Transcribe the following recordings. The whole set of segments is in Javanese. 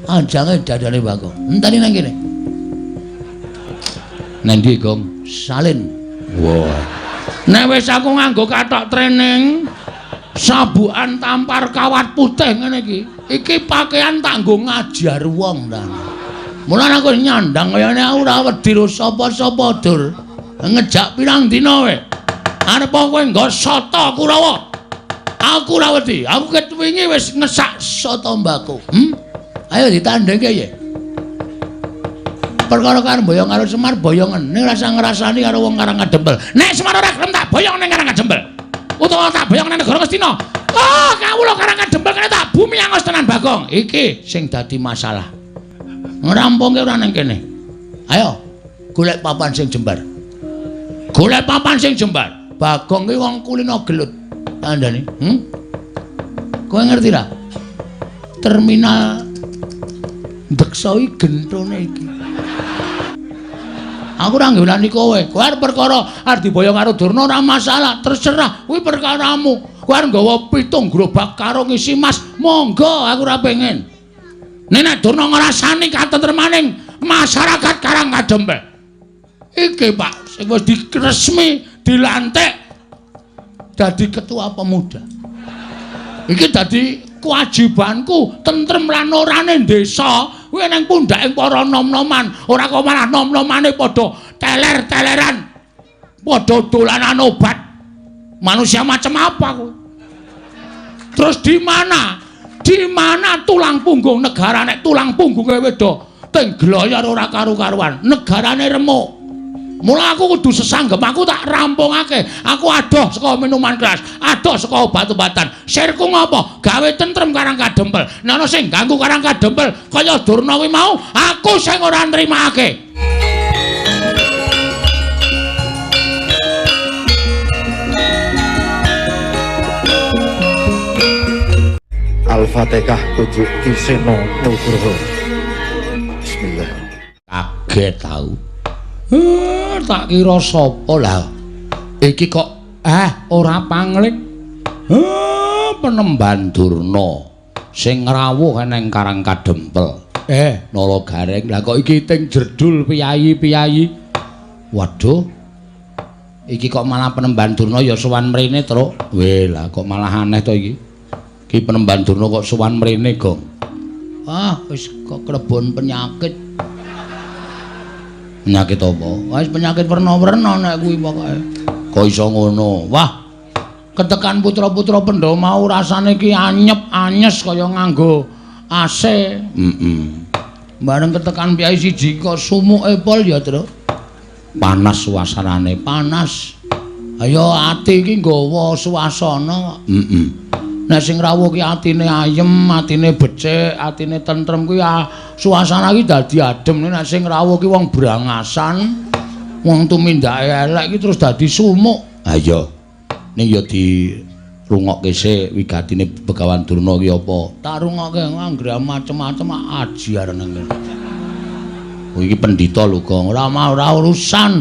Ajange dadane Bagong. Enteni nang kene. Nang ndi, Gong? Salin. Wah. Nek wis aku nganggo kathok training sabukan tampar kawat putih ngene iki. Iki pakaian tak nggo ngajar wong ta. Mulane aku nyandang kaya ngene aku ora wedi sapa-sapa dur. Ngejak pirang dina wae. Arep kowe nggo soto Kurawa. Aku ora wedi. Aku ket wingi wis ngesak soto mbako. Ayo ditandhengke ya. Perkara karo boyong karo Semar boyongen ning rasa ngrasani karo wong Karangkadempel. Nek Semar ora gelem tak boyong ning Karangkadempel. Utawa tak boyong ning negara Ngastina. Oh, kawula Karangkadempel kene tak bumi angos tenan Bagong. Iki sing dadi masalah. Ngrampungke ora ning kene. Ayo golek papan sing jembar. Golek papan sing jembar. Bagong ki wong kulino gelut. Tandane, kowe ngerti ra? Terminal Deksoi gentone iki. Aku ora nggolani kowe. Kowe arep perkara arep diboyong karo Durna ora masalah, terserah. Kuwi perkaramu. Kowe arep nggawa 7 gerobak karung isi mas, monggo aku ora pengen. Nek Durna ngrasani katentremaning masyarakat Karangkadempel. Iki Pak, sing wis diresmi dilantik dadi ketua pemuda. Iki dadi kewajibanku tentrem lan orane desa kuwi nang pundhake para nom-noman, ora kok malah nom-nomane padha teler-teleran, padha dolanan obat. Manusia macam apa kuwi? Terus di mana? Di mana tulang punggung negara nek tulang punggunge wedo teng gloyor ora karu-karuan, negarane remuk. Mula aku kudu sesanggem, aku tak rampungake. Aku adoh saka minuman keras, adoh saka obat-obatan. Sirku ngopo? Gawe tentrem Karangkadempel. Nek ana sing ganggu Karangkadempel kaya Durna kuwi mau, aku sing ora nrimakake. Al-Fatihah kunjuk Kiseno Nugroho. Bismillah. Kaget tau. Tak kira sapa lah. Iki kok ora panglik. Penemban Durna sing ngrawuh ning Karangkadempel. Nala Gareng. Lah kok iki ting jerdul piyayi-piyayi. Waduh. Iki kok malah penemban Durna ya sowan mrene, Truk. Weh, lah kok malah aneh to iki. Iki penemban Durna kok sowan mrene, Gong. Wis kok klebon penyakit. Penyakit apa? Wis penyakit werna-werna nek kuwi pokoke. Kok iso ngono? Wah. Ketekan putra-putra Pendhawa mau rasane ki anyep anyes kaya nganggo AC. Bareng ketekan piyai siji kok sumuke pol ya, Tru. Panas suasanane, panas. Ayo ati iki nggawa suasana. Nek sing rawuh ki atine ayem, atine becik, atine tentrem kuwi suasana ki dadi adem. Nek sing rawuh ki wong brangasan, wong tumindake elek ki terus dadi sumuk. Ha iya. Ning ya dirungokke sik wigatine Begawan Durna ki apa? Tak rungokke anggere macem-macem ajiar nang kene. Oh iki pendhita lho, Gong. Ora urusan.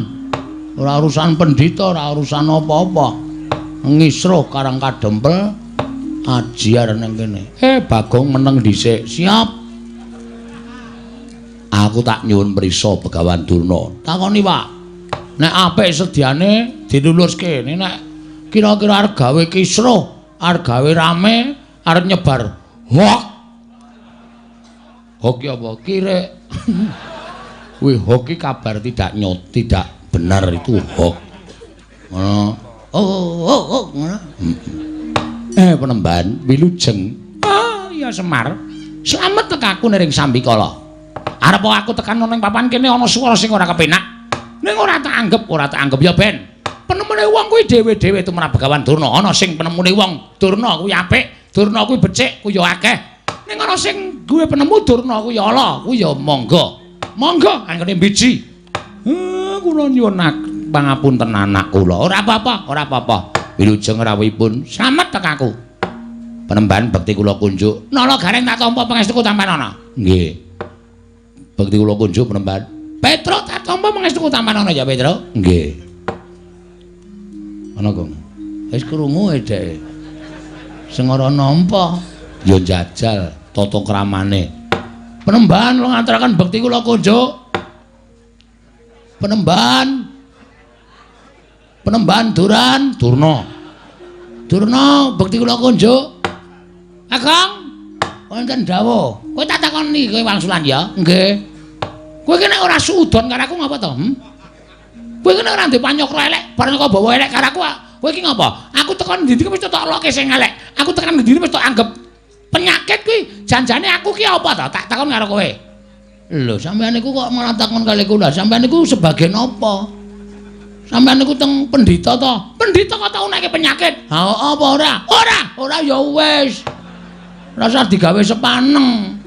Ora urusan pendhita, ora urusan apa-apa. Ngisruh Karangkadempel ajiar nang kene. Bagong meneng dhisik. Siap. Aku tak nyuwun prisa Begawan Durna. Takoni, Pak. Nek apik sediane diluluske. Nek kira-kira arep gawe kisruh, arep gawe rame, arep nyebar hoak. Hoak apa? Kirek. Wih, hoak iki kabar tidak benar, itu hoak. Ngono. Oh, ngono. Penemban wilujeng. Iya Semar. Slamet tekaku ning Sambikala. Arep aku tekan ning papan kene ana swara sing ora kepenak. Ning ora tak anggap ya ben. Penemune wong kuwi dhewe-dhewe tumrap Begawan Durna. Ana sing penemune wong Durna kuwi apik, Durna kuwi becik, kuwi ya akeh. Ning ana sing duwe penemu Durna kuwi ya ala, kuwi ya monggo. Monggo anggone biji. Kula nyuwun pangapunten anak kula. Ora apa-apa. Wilujeng rawuhipun slamet tekaku. Penemban bekti kula kunjuk. Nala Gareng tak tampa pangestuku tampanana. Nggih. Bekti kula kunjuk penemban. Petruk tak tampa pangestuku tampanana ya Petruk. Nggih. Ana Gong. Wis krungu dhek. Sing ora nampa ya njajal tata kramane. Penembahan kula ngaturaken bekti kula kunjuk. Penembahan Durna. Durna bekti kula kunjuk. Kakang, wonten dawuh. Kowe tak takoni kowe wangsulan ya? Nggih. Kowe ki nek ora suudon karo aku ngapa to? Kowe ki nek ora ndek panyokro elek, bareng kok bawa elek karo aku. Kowe ki ngapa? Aku tekan ndi wis tok loke sing elek. Aku tekan ndi wis tok anggap penyakit kuwi. Janjane aku ki apa to? Tak takon karo kowe. Lho, sampeyan niku kok malah takon kali kula. Sampeyan niku sebagian apa? Sampeyan niku teng pendhita to? Pendhita kok tau nekke penyakit? Ha apa ora? Ora ya wis. Rasa digawe sepaneng.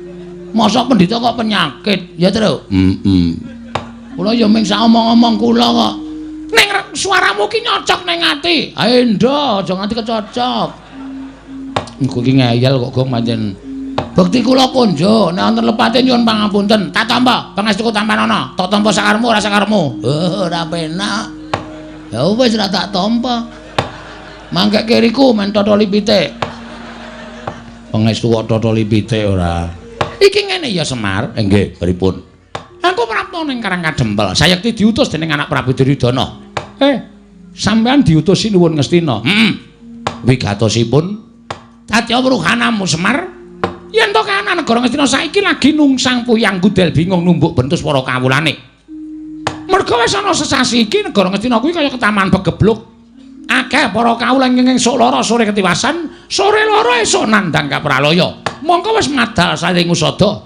Mosok pendhita kok penyakit? Ya, Tru. Kula ya ming sak omong-omong kula kok. Ning suaramu ki nyocok ning ati. Ae ndo, aja nganti kecocok. Engko ki ngeyel kok Gong pancen. Bekti kula kunjuk, nek wonten lepate nyuwun pangapunten. Tak tampa, pangestuku tampanana. Tak tampa sakarmu ora sakarmu. Ora penak. Ya wis ora tak tampa. Mangke kiriku men totoli pitik. Pangestu kok totoli pitik ora. Iki ngene ya Semar. Nggih, pripun? Aku prapta ning Karang Kadempel. Sayekti diutus dening anak Prabu Duryudana. Sampean diutusi nuwun Ngastina. Wigatosipun Tatya Wruhanamu Semar. Yen to kana negara Ngastina saiki lagi nungsang puyang gudel bingung numbuk bentus para kawulane. Merga wis ana sesasi iki negara Ngastina kuwi kaya ketaman begebluk. Akeh para kawula ingkang sok lara sore ketiwasan, sore lara esuk nandhang kapralaya. Mongko wis madal saling usada.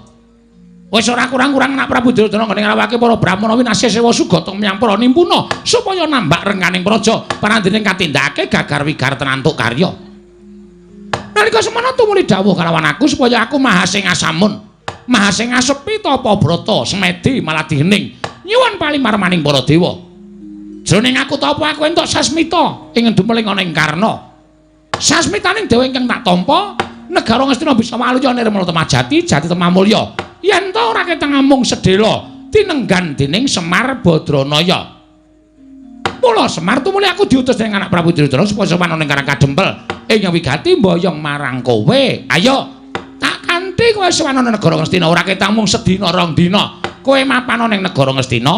Wis ora kurang-kurang anak Prabu Duryudana ngene ngrawake para Brahmana winasih sewa sugata menyang para nimpuna supaya nambak rengganing praja panandhening katindakake gagar wigar tenantuk karya. Nalika semana tumuli dawuh kalawan aku supaya aku Mahasing Asamun, Mahasing Asepi Tapa Brata Semedi Maladihening nyuwun palimarmaning para dewa. Jroning aku tapa aku entuk sasmita ing dumeling ana ing Karna. Sasmitaning dewa ingkang tak tampa negara Ngastina bisa maluya nirmala temajati jati temamulya. Yen ta ora keteng amung sedhela tinenggan dening Semar Badranaya. Mula Semar tumuli aku diutus dening anak Prabu Duryudana supaya sowan ning Karang Kadempel ing wigati mboyong marang kowe. Ayo, tak kanthi kowe sowan ning negara Ngastina ora keteng mung sedina rong dina. Kowe mapan ning negara Ngastina,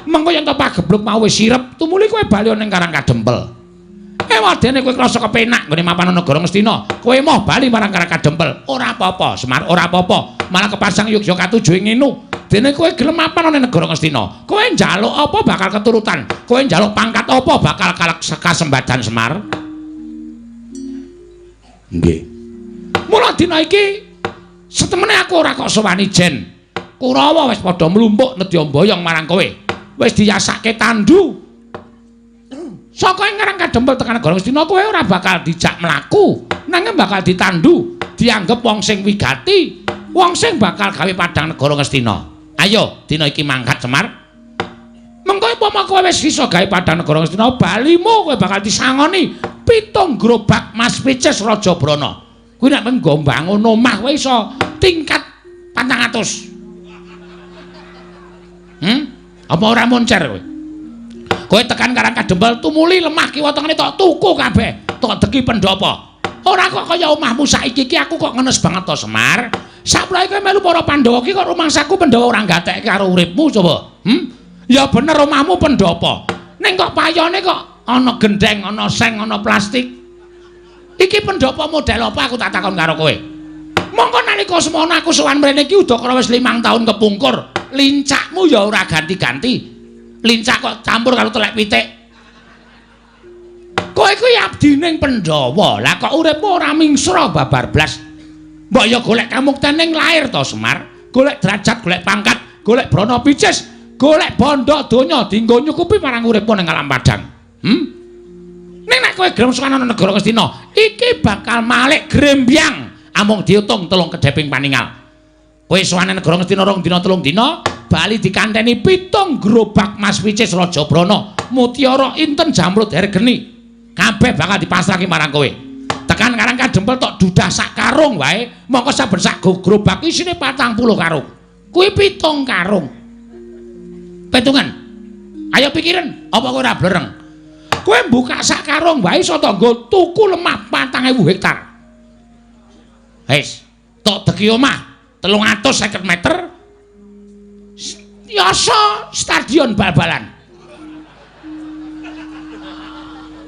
mengko yen ta pagebluk mau wis sirep, tumuli kowe bali ning Karang Kadempel. Wadene kowe krasa kepenak nggone mapan negara Ngastina. Kowe moh bali marang Karang Kadempel. Ora apa-apa, Semar, ora apa-apa. Malah kepasang Yogya katujuh ing ngenu. Dene kowe gelem mapan ning negara Ngastina. Kowe njaluk apa bakal keturutan. Kowe njaluk pangkat apa bakal kasembadan Semar. Nggih. Mula dina iki setemene aku ora kok sowan ijen. Kurawa wis padha mlumpuk nedya mboyong marang kowe. Wis diyasake tandu. Saka ing Karang Kadempel tekan negara Ngastina kowe ora bakal dijak mlaku, nanging bakal ditandu, dianggep wong sing wigati, wong sing bakal gawe padang negara Ngastina. Ayo, dina iki mangkat Semar. Mengko upama kowe wis isa gawe padang negara Ngastina, balimu kowe bakal disangoni 7 gerobak Mas Pices Raja Brana. Kuwi nek menggo mbangun omah kowe iso tingkat 400. Apa ora moncer kowe? Kowe tekan Karang Kadempel tumuli lemah kiwa tengene tok tuku kabeh, tok deki pendopo. Ora kok kaya omahmu saiki iki aku kok ngenes banget to Semar. Saprahe kowe melu para Pandhawa iki kok rumangsaku Pandhawa ora gatekke karo uripmu coba. Ya bener omahmu pendopo. Ning kok payone kok ana gendeng, ana seng, ana plastik. Iki pendopo model apa aku tak takon karo kowe. Mongko nalika semono aku sowan mrene iki udakara wis 5 taun kepungkur. Lincakmu ya ora ganti-ganti. Lincak kok campur karo telek pitik. Kowe kuwi abdining Pandhawa. Lah kok uripmu ora mingsra babar blas. Mbok ya golek kamuktening lair to Semar. Golek derajat, golek pangkat, golek brana picis, golek bondo donya dienggo nyukupi marang uripmu ning alam padang. Ning nek kowe gelem sowan ana negara Ngastina, iki bakal malik grembyang amung diutung 3 kedheping paningal. Kowe sowan negara Ngastina 2 dina 3 dina bali dikanteni 7 gerobak Mas Picis Raja Brana, mutiara inten jamrut hergeni. Kabeh bakal dipasrahke marang kowe. Tekan Karang Kadempel tok dudah sak karung wae, mongko saben sak gerobak isine 40 karung. Kuwi 7 karung. Petungan. Ayo pikirin, apa kowe ora blereng? Kowe buka sak karung wae iso to nggo tuku lemah 4.000 hektar. Wis, tok deki omah 350 meter. Yasa stadion bal-balan.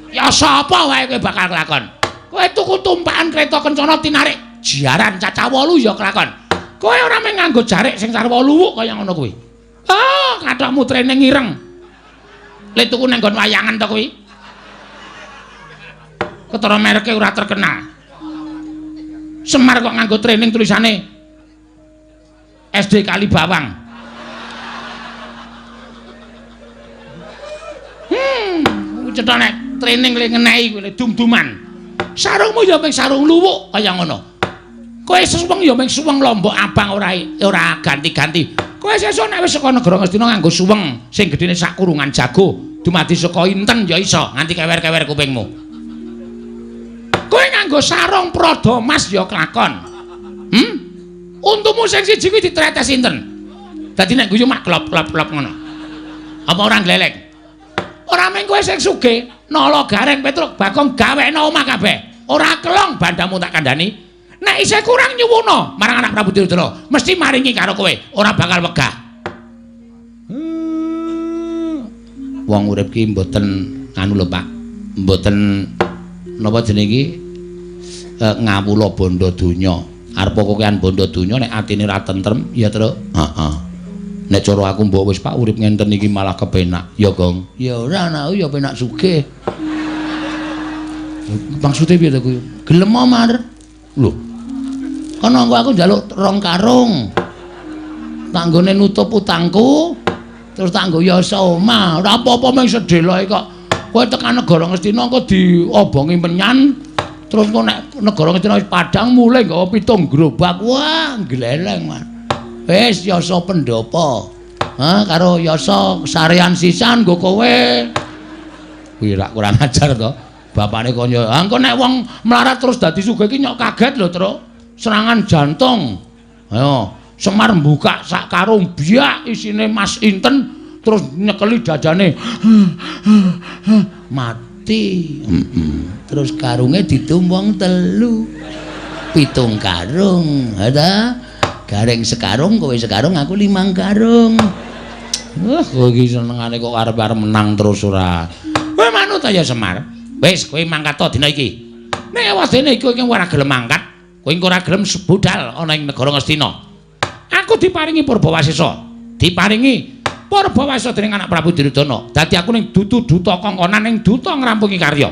Yasa apa wae kowe bakal kelakon. Kowe tuku tumpakan kereta kencana tinarik jiaran caca 8 ya kelakon. Kowe ora mung nganggo jarik sing sar 8 wuk kaya ngono kuwi. Ah, kathokmu training ireng. Le tuku nang nggon wayangan to kuwi. Ketara mereke ora terkenal. Semar kok nganggo training tulisane SD Kali Bawang. Cetha nek training le ngenehi kuwi dum-duman. Sarungmu ya mung sarung luwuk kaya ngono. Kowe suweng ya mung suweng lombok abang ora ganti-ganti. Kowe sesuk nek wis saka negara Ngastina nganggo suweng sing gedene sak kurungan jago, dumadi saka inten ya iso nganti kewer-kewer kupingmu. Kowe nganggo sarung prada emas ya kelakon. Untumu sing siji kuwi ditretes inten. Dadi nek guyu mak klop-klop ngono. Apa ora glelek? Ora mung kowe sing sugih, nala gareng Petruk Bagong gawekno omah kabeh. Ora kelong bandamu tak kandhani. Nek isih kurang nyuwuna marang anak Prabu Duryudana, mesti maringi karo kowe, ora bakal wegah. Wong urip ki mboten anu lho Pak. Mboten napa jenenge iki ngawula bondo donya. Arep kokean bondo donya nek atine ra tentrem ya terus heeh. Nek cara aku mbok wis Pak urip ngenten iki malah kepenak. Ya, Gong. Ya ora ana ya penak sugih. Maksude piye to kuwi? Gelem Mar. Lho. Kono aku njaluk 2 karung. Tanggone nutup utangku. Terus tanggo yasa omah. Ora apa-apa mung sedheloke kok. Kowe tekan negara Ngastina kok diobongi menyan. Terus kok nek negara Ngastina wis padhang mulai nggawa 7 gerobak. Wah, gleleng, Man. Wis yasa pendopo. Karo yasa sarean sisan nggo kowe. Kuwi rak kurang ajar to. Bapakne kaya, engko nek wong melarat terus dadi sugih iki nyok kaget lho, Truk. Serangan jantung. Ayo, Semar mbuka sak karung biak isine Mas Inten terus nyekeli dadane. Mati. Terus karunge ditumpang 3. 7 karung. Ada gareng sekarung, kowe sekarung, aku 5 karung. Kowe iki senengane kok arep-arep menang terus ora. Kowe manut ya Semar. Wis kowe mangkat to dina iki. Nek wadene iki kowe ora gelem mangkat, kowe ora gelem budal ana ing negara Ngastina. Aku diparingi Purbawasesa. Diparingi Purbawasesa dening anak Prabu Duryudana. Dadi aku ning duta kongkonan ning duta ngrampungi karya.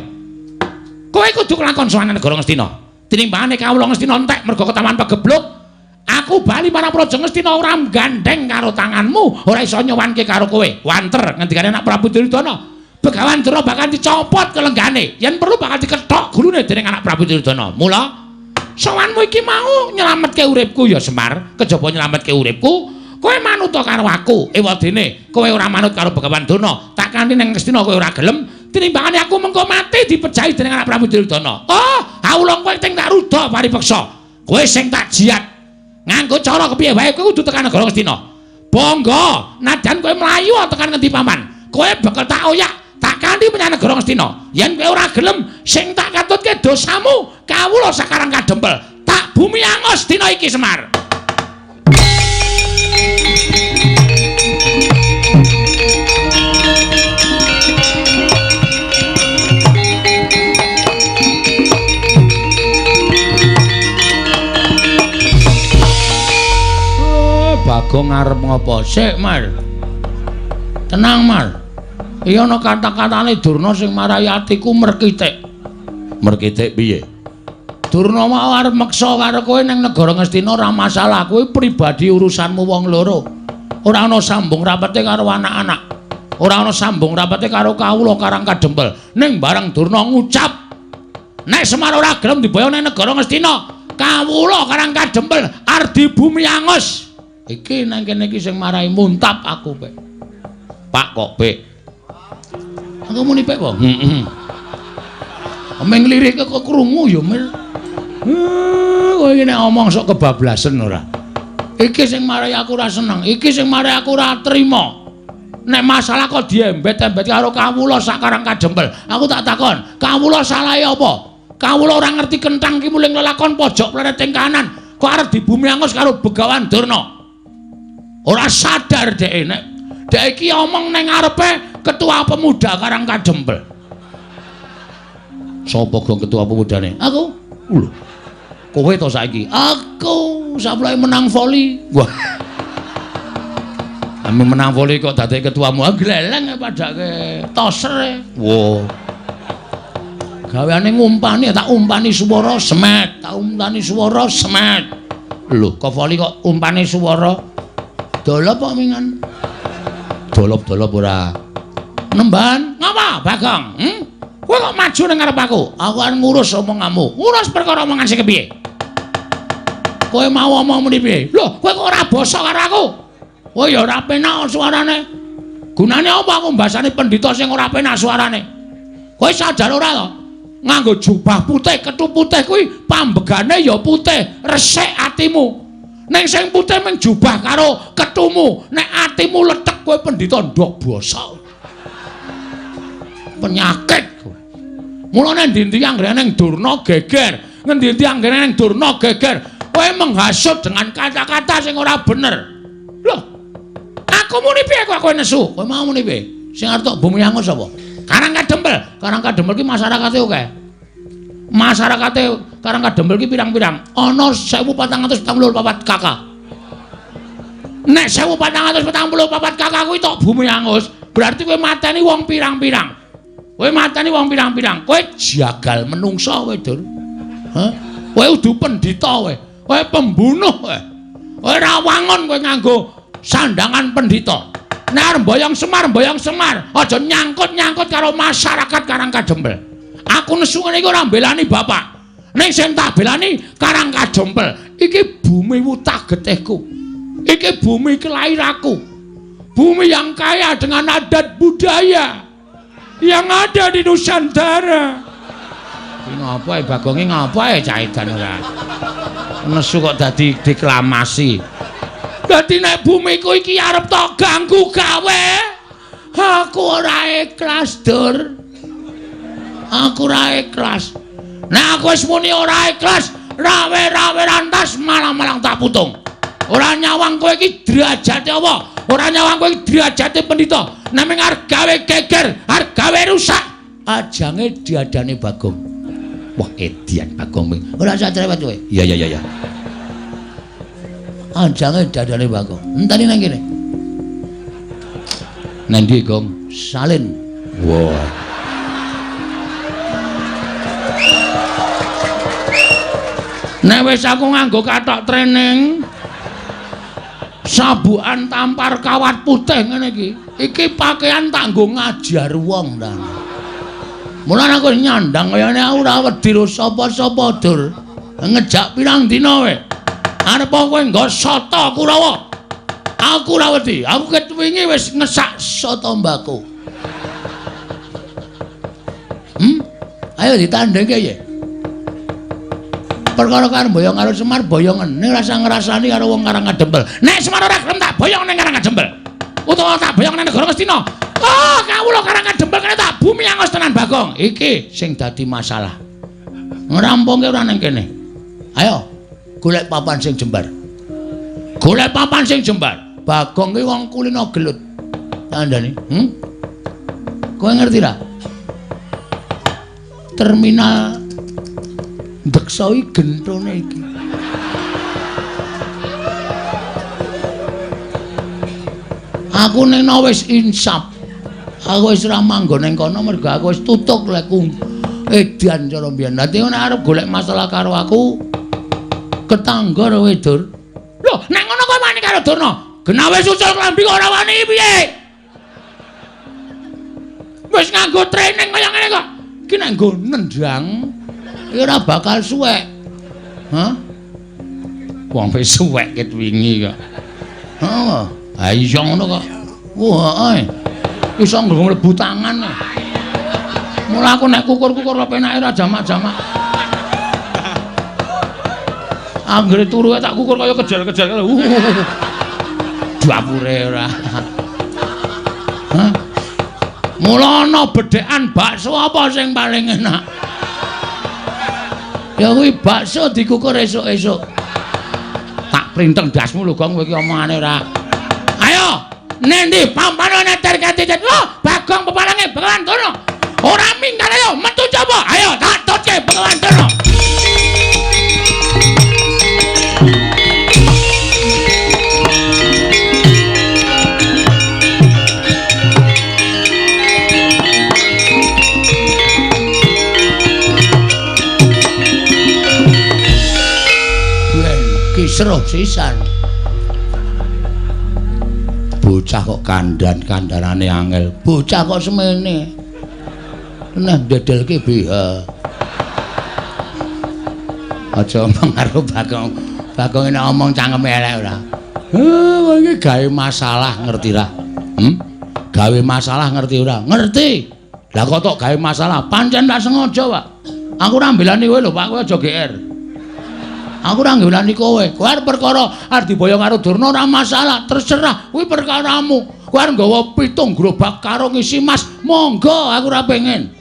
Kowe kudu kelakon sowan negara Ngastina. Tinimbangane kawula Ngastina entek mergo ketaman pegebluk. Aku bali marang Praja Ngastina ora gandeng karo tanganmu, ora iso nyowanke karo kowe. Wanter ngendikane anak Prabu Duryudana, Begawan Dara bakal dicopot kelenggane, yen perlu bakal dikethok gulune dening anak Prabu Duryudana. Mula sowanmu iki mau nyelametke uripku ya Semar, kejaba nyelametke uripku, kowe manut karo aku. Ewadene kowe ora manut karo Begawan Dara, tak kanthi ning Ngastina kowe ora gelem, tinimbangane aku mengko mati dipejahi dening anak Prabu Duryudana. Oh, kawula kowe ting tak ruda paripeksa. Kowe sing tak jiat. Nganggo cara kepiye wae kowe kudu tekan negara Ngastina. Bangga, najan kowe mlayu tekan ngendi paman. Kowe bakal tak oyak, tak kanthi menyang negara Ngastina. Yen kowe ora gelem, sing tak katutke dosamu, kawula sakarang kadempel. Tak bumi angus dina iki Semar. Bagong ngarep ngopo? Sik, Mar. Tenang, Mar. Iya ana kata-katane Durna sing marahi atiku merkitik. Merkitik piye? Durna mau arep meksa karo kowe ning negara Ngastina ora masalah. Kowe pribadi urusanmu wong loro. Ora ana sambung rapete karo anak-anak. Ora ana sambung rapete karo kawula Karang Kadempel. Ning bareng Durna ngucap, nek Semar ora gelem diboyo ning negara Ngastina, kawula Karang Kadempel ardi bumi angus. Iki nang kene iki sing marahi muntap aku, Pek. Pak kok, Pek. Aku muni Pek, Po. Heeh. Ameng lirik kok krungu ya, Mil. Kowe iki nek omong sok kebablasen ora. Iki sing marahi aku ora seneng, iki sing marahi aku ora trima. Nek masalah kok diembet-embet karo kawula sak Karang Kadempel. Aku tak takon, kawula salahe apa? Kawula ora ngerti kenthang ki muling lelakon pojok plereting kanan. kok arep dibumi angus karo Begawan Durna. Ora sadar dhek nek dhek iki omong ning ngarepe ketua pemuda Karangkadempel. Sapa gong ketua pemudane? Aku. Lho. Kowe to saiki? Aku saplai menang voli. Wah. Ame menang voli kok dadi ketuamu. Gleleng padake toser. Wo. Gaweane ngumpani tak umpani swara semet, tak umpani swara semet. Lho, kok voli kok umpani swara? Dolop kok mingan. Dolop-dolop ora. Nemban, ngapa, Bagong? Kowe kok maju ning ngarep aku? Aku kan ngurus omonganmu. Ngurus perkara omongan sing kepiye? Kowe mau omong muni piye? Lho, kowe kok ora basa karo aku? Oh ya ora penak suarane. Gunane apa aku mbasani pendhita sing ora penak suarane? Kowe sadar ora to? Nganggo jubah putih, kethu putih kuwi pambegane ya putih, resik atimu. Ning sing putih mung jubah karo kethumu, nek atimu letek kowe pendhita ndok basa. Penyakit kowe. Mulane ndi-ndi anggere ning Durna geger, ngendi-endi anggere ning Durna geger. Kowe menghasut dengan kata-kata sing ora bener. Loh. Aku muni piye kok kowe nesu? Kowe mau muni piye? Sing arep tok bumi angus sapa? Karangkadempel. Karangkadempel ki masyarakate akeh. Masyarakate Karangkadempel ki pirang-pirang? Ana 1444 kakak. Nek 1444 kakak kuwi tok bumi angus, berarti kowe mateni wong pirang-pirang. Kowe mateni wong pirang-pirang. Kowe jagal menungso kowe, Dur. Hah? Kowe udu pendhita kowe. Kowe pembunuh kowe. Kowe ra wangun kowe nganggo sandangan pendhita. Nek arep mboyong Semar, aja nyangkut-nyangkut karo masyarakat Karangkadempel. Aku nesu ngene iki ora mbelani bapak. Ning sing tak belani Karangkadempel. Iki bumi wutah getihku. Iki bumi kelahiranku. Bumi yang kaya dengan adat budaya yang ada di Nusantara. Iki ngapa e Bagonge ngapa e caidan ora. Nesu kok dadi deklamasi. Dadi nek bumiku iki arep tok ganggu gawe, aku ora ikhlas, Dur. Aku ora ikhlas. Nek aku wis muni ora ikhlas, rawe-rawe rantas malang-malang tak putung. Ora nyawang kowe iki derajate apa? Ora nyawang kowe iki derajate pendhita. Nek mung arep gawe geger, arep gawe rusak, ajange diadani Bagong. Wah, edian Bagong. Ora usah cerewet kowe. Iya. Ajange dadane Bagong. Enteni nang kene. Nang ndi, Gong? Salin. Wah. Nek wis aku nganggo kathok training sabukan tampar kawat putih ngene iki. Iki pakaian tak nggo ngajar wong ta. Mulane aku nyandang kayane aku ora wedi sapa-sapa, Dur. Ngejak pirang dina wae. Arep kowe nggo soto Kurawa. Aku ora wedi. Aku ketwingi wis ngesak soto mbako. Ayo ditandheke ya. Perkara karo boyong karo Semar boyongan. Ning rasa ngrasani karo wong Karangkadempel. Nek Semar ora gelem tak boyong ning Karangkadempel. Utawa tak boyong ning negara Ngastina. Oh, kawula Karangkadempel kene tak bumi angus tenan Bagong. Iki sing dadi masalah. Ngrampungke ora ning kene. Ayo. Golek papan sing jembar. Golek papan sing jembar. Bagong ki wong kulino gelut. Tandane, Kowe ngerti ra? Terminal Deksa iki gentone iki. Aku ning wis insaf. Aku wis ora manggon ning kono mergo aku wis tutuk lekku. Edan cara mbiyen. Dadi nek arep golek masalah karo aku ketangga ora Dur. Lho, nek ngono kok wani karo Durna? Genawe susul klambi kok ora wani piye? Wis nganggo training kaya ngene kok. Iki nek nggo nendang iki ora bakal suwek. Hah? Wong wis suwek ket wingi kok. Heeh. Ha iso ngono kok. Wah, iso nggo mlebu tangan. Mula aku nek kukur-kukur kok penake ora jamak-jamak. Anggere turu tak kukur kaya kejel-kejel. Dapure ora. Hah? Mula ana bedhekan bakso apa sing paling enak? Ya kuwi bakso dikukur esuk-esuk. printeng dasmu lho Gong kowe iki omongane ora. Ayo, nendi pampane terkati lho, Bagong pepalange Begawan Durna. Ora minggal ayo metu coba. Ayo tak tutke Begawan Durna. Kisruh sisan. Bocah kok kandanane angel. Bocah kok semene. Nah dedelke BH. Aja omong karo Bagong. Bagong nek omong cangkeme elek ora. Kowe iki gawe masalah ngerti ra? Gawe masalah ngerti ora? Ngerti. Lah kok tok gawe masalah, pancen tak sengaja, Pak. Aku ora mbelani kowe lho, Pak, kowe aja GR. Aku ora ngelani kowe. Kowe arep perkara arep diboyong karo Durna ora masalah, terserah. Kuwi perkaramu. Kowe arep nggawa 7 gerobak karung isi emas, monggo aku ora pengen.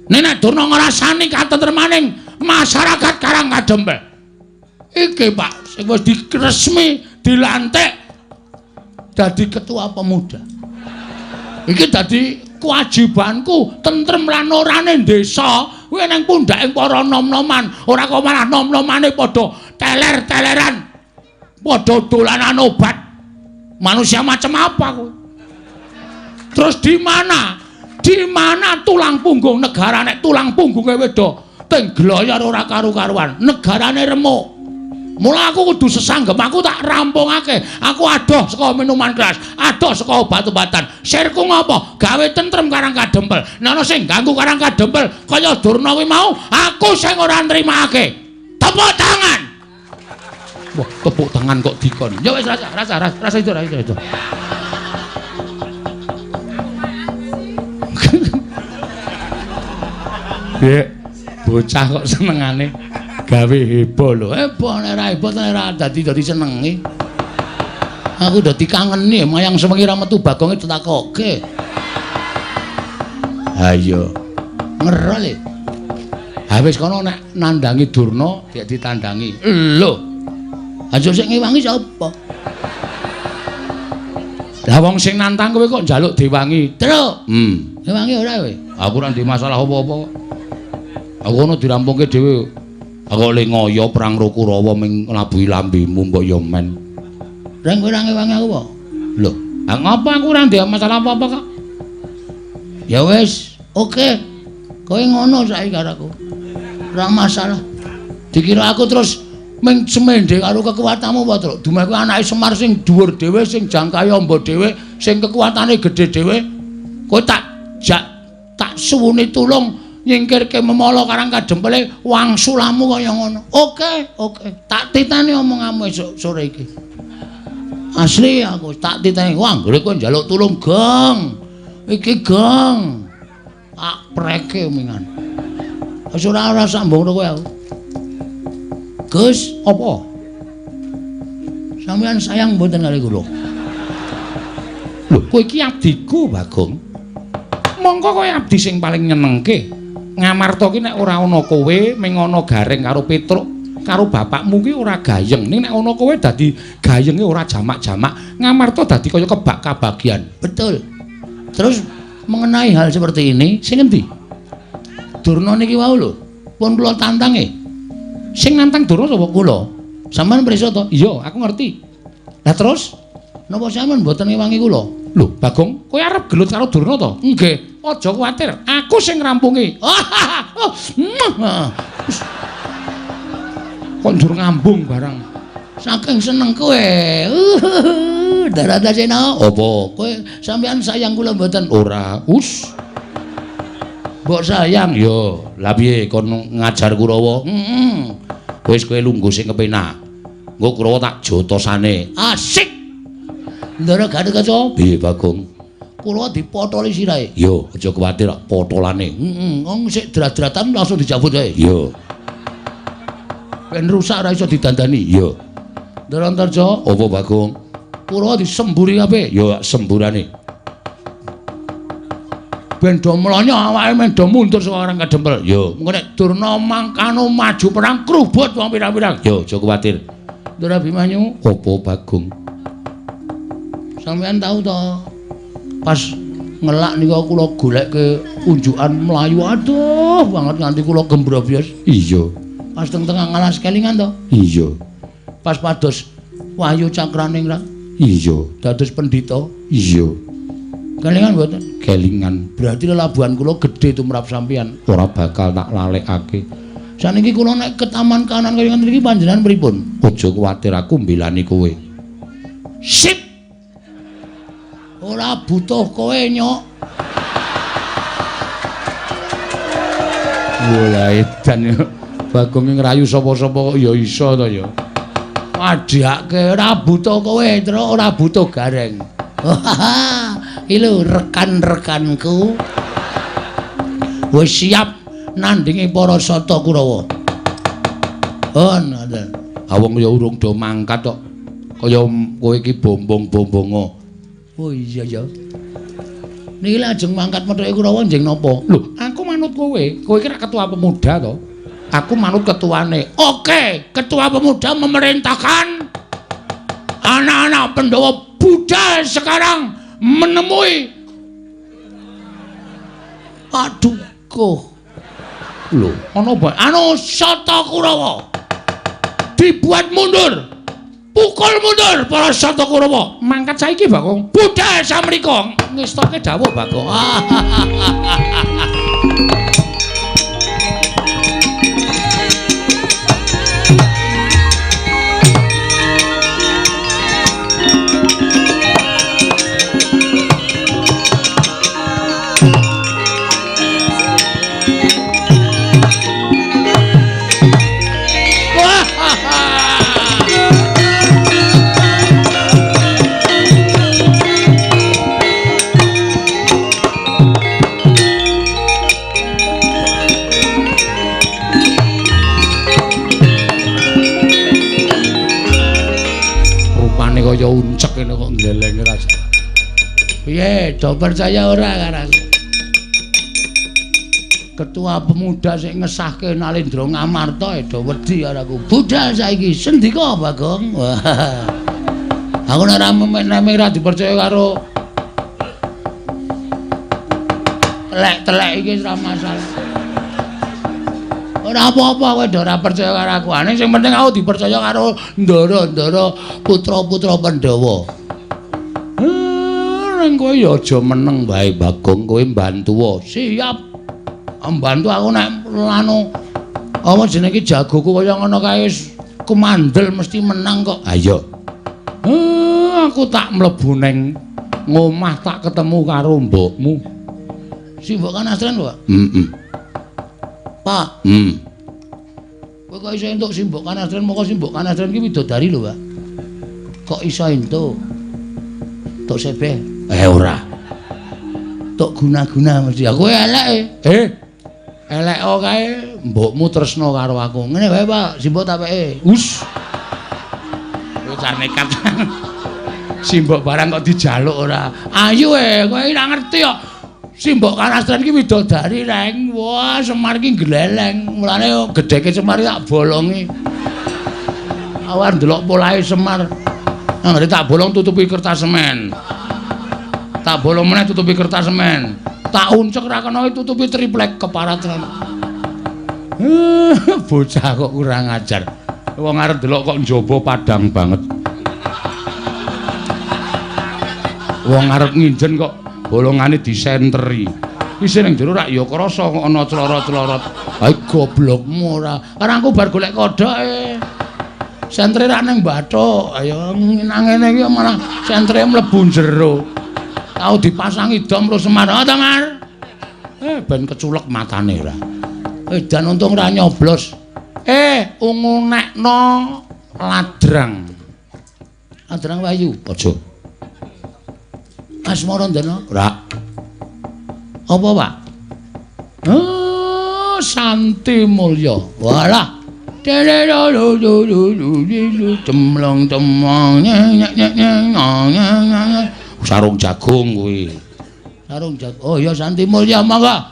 Nek Durna ngrasani katentremaning masyarakat Karangkadempel. Iki Pak, sing wis diresmi dilantik dadi ketua pemuda. Iki dadi kewajibanku tentrem lan orane desa. Kuwi nang pundhaking para nom-noman, ora kok malah nom-nomane padha teler-teleran. Padha dolanan obat. Manusia macam apa kowe? Terus di mana? Di mana tulang punggung negara nek tulang punggunge wedo teng gloyor ora karu-karuan. Negarane remuk. Mula aku kudu sesanggem, aku tak rampungake. Aku adoh saka minuman keras, adoh saka obat-obatan. Sirku ngopo? Gawe tentrem Karangkadempel. Nek ana sing ganggu Karangkadempel kaya Durna kuwi mau, aku sing ora nrimakake. Tepuk tangan. Wah, tepuk tangan kok dikon. Ya wis rasa itu. Bocah kok senengane gawe heboh lho. Heboh nek ora heboh nek ora dadi senengi. Aku dadi kangeni mayang sewengi ra metu Bagonge ditakoke. Ayo. Ngerol e. Ha wis kono nek nandangi Durna dik ditandangi. Lho. Aja sik ngewangi sapa? Lah wong sing nantang kowe kok njaluk diwangi. Truk. Ngewangi ora kowe? Aku ora ndek masalah apa-apa kok. Aku ono dirampungke dhewe. Aku le ngoyo perang Kurawa ming nglabuhi lambemu mbok yo men. Reng kowe ora ngewangi aku apa? Lho, ngapa aku ora ndek masalah apa-apa kok? Ya wis, oke. Kowe ngono saiki karo aku. Ora masalah. Dikira aku terus ming semendhe karo kekuwatanmu apa, Truk? Dumeku anake Semar sing dhuwur dhewe, sing jangkae amba dhewe, sing kekuwatane gedhe dhewe. Kowe tak suwuni tulung nyingkirke memala Karangkadempele wangsulamu kaya ngono. Oke. Tak titeni omonganmu esuk sore iki. Asli aku tak titeni. Wah, anggere kowe njaluk tulung, Gong. Iki, Gong. Tak preke omongan. Wis ora sambung karo kowe aku. Gus, apa? Sampeyan sayang mboten kali kula? Lho, kowe iki abdiku, Bagong. Mongko kowe abdi sing paling nyenengke. Ngamarta ki nek ora ana kowe ming ana Gareng karo Petruk karo bapakmu ki ora gayeng. Ning nek ana kowe dadi gayenge ora jamak-jamak. Ngamarta dadi kaya kebak kabagian. Betul. Terus mengenai hal seperti ini, sing endi? Durna niki wau lho. Pun kula tantange. Sing nantang Durna sapa kula? Sampeyan prisa to? Iya, aku ngerti. Lah terus napa sampeyan mboten ngewangi kula? Lho, Bagong, kowe arep gelut karo Durna to? Nggih. Aja kuwatir, aku sing ngrampungi. Kok njur ngambung barang. Saking seneng kowe. Daradasena. Apa? Kowe sampeyan sayang kula mboten? Ora. Mbok sayang yo. Lah piye kon ngajar Kurawa? Wis kowe lungguh sing kepenak. Engko Kurawa tak jotosane. Asik. Ndara gak kaca. Piye Bagong? Kula dipotoli sirahe. Yo, aja kuwatir potolane. Wong sik drat-dratan langsung dicabut ae. Yo. Ben rusak ora iso didandani. Yo. Ndarantarja, apa Bagong? Kula disemburi kabeh. Yo, semburane. Ben do mlonyo awake men do mundur saka Karangkadempel. Yo, engko nek Durna mangkano maju perang krubut wong pirang-pirang. Yo, aja kuwatir. Ndara Bimanyu. Apa Bagong? Sampeyan tahu to pas ngelak nika kula goleke unjukan Melayu aduh banget nganti kula gembrobyos. Iya. Pas teng-tengah ngalas kelingan to. Iya. Pas pados Wahyu Cakraning ra. Iya. Dados pendhita. Iya. Kelingan mboten? Kelingan. Berarti lelabuhan kula gedhe tumrap sampeyan. Ora bakal tak lalekake. Saniki kula nek ke taman kanan kaya ngene iki panjenengan pripun? Aja kuwatir aku mbelani kowe. Sip. Ora butuh kowe nyok. Wala edan ya. Bagong ngrayu sapa-sapa kok ya iso to ya. Padhake ora butuh kowe, terus ora butuh gareng. Iki lho rekan-rekanku. Wis siap nandingi para Sata Kurawa. Oh, ngoten. Awong ya urung do mangkat kok. Kaya kowe iki bombong-bombongo. Oh iya ya. Niki lajeng mangkat methuke Kurawa njeng napa? Lho, aku manut kowe. Kowe iki ketua pemuda to. Aku manut ketuane. Oke, ketua pemuda memerintahkan anak-anak Pandhawa Buddha sekarang menemui aduh kok. Lho, Ana apa? Anu Sata Kurawa. Dibuat mundur. Pukul mundur para Sata Kurawa. mangkat saiki, Bagong. Buddha samrika ngestoke dawuh Bagong. Kaya uncek ngene kok ndelenge ra. Piye, do percaya ora karo aku? Ketua pemuda sing ngesahke Nalendra Ngamarta do wedi karo aku. Budal saiki sendika Bagong. Wah. Aku nek ora menek ora dipercaya karo telek-telek iki ora masalah. Ora apa-apa kowe ora percaya karo aku. Ane sing penting aku dipercaya karo ndara-ndara putra-putra Pandhawa. Nang kowe ya aja meneng wae Bagong, kowe mbantu. Siap. Mbantu aku nek anu apa jenenge jagoku kaya ngono kae kumandel mesti menang kok. Ayo. Aku tak mlebu ning ngomah tak ketemu karo mbokmu. Si Mbok Kanastren, Pak? Heeh. Pak. Kowe kok iso entuk si Mbok Kanastren, moko si Mbok Kanastren ki widodari lho, Pak. Kok iso entuk? Tok sebeh. Ora. Tok guna-guna mesti. Aku elek. Elek kae mbokmu tresno karo aku. Ngene wae, Pak. Si Mbok tak peke. Us. Kowe car nekat. Si Mbok barang kok dijaluk ora. Ayo kowe ora ngerti kok. Si Mbok Kanastren ki widodari, Reng. Wah, Semar ki gleleng. Mulane gedheke Semar tak bolongi. Awar ndelok polahe Semar. Anggere tak bolong tutupi kertas semen. Tak bolong meneh tutupi kertas semen. Tak uncek ra kena tutupi triplek keparatran. Bocah kok kurang ajar. Wong arep delok kok njaba padang banget. Wong arep nginjen kok bolongane disenteri. Wis ning jero rak ya krasa kok ana clorot-clorot. Hai goblokmu ora. Karang aku bar golek kodoke. Sentre rak ning bathuk. Ayo nang ngene iki malah sentre mlebu jero. Tau dipasangi dom terus Semar. Oh, Semar. Ben keculek matane ora. Dan untung ora nyoblos. Ungunekno ladrang. Ladrang Wayu. Aja. Asmara ndana. Ora. Apa, Pak? Santi Mulya. Walah. Cemlong cemong Sarung jagung kuwi. Sarung jagung. Oh ya Santi Mulya mangga.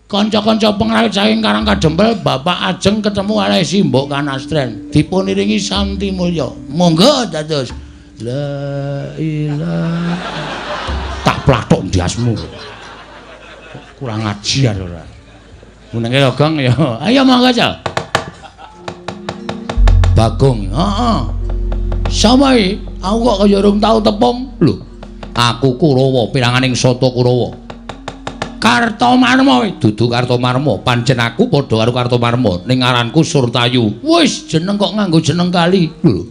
kanca-kanca pengrawit saking Karang Kadempel Bapak ajeng ketemu kalih Simbok Kanastren dipuniringi Santi Mulya. Monggo dados la ilaha tak plathuk ndiasmu. Kurang ajar ora. Menenge lho Gong ya. Ayo monggo aja. Bagong. Heeh. Sapa iki? Aku kok kaya urung tau tepung. Lho. Aku Kurawa, piranganing Sata Kurawa. Kartomarma dudu Kartomarma, pancen aku padha karo Kartomarma, ning aranku Surtayu. Wis jeneng kok nganggo jeneng kali. Lho.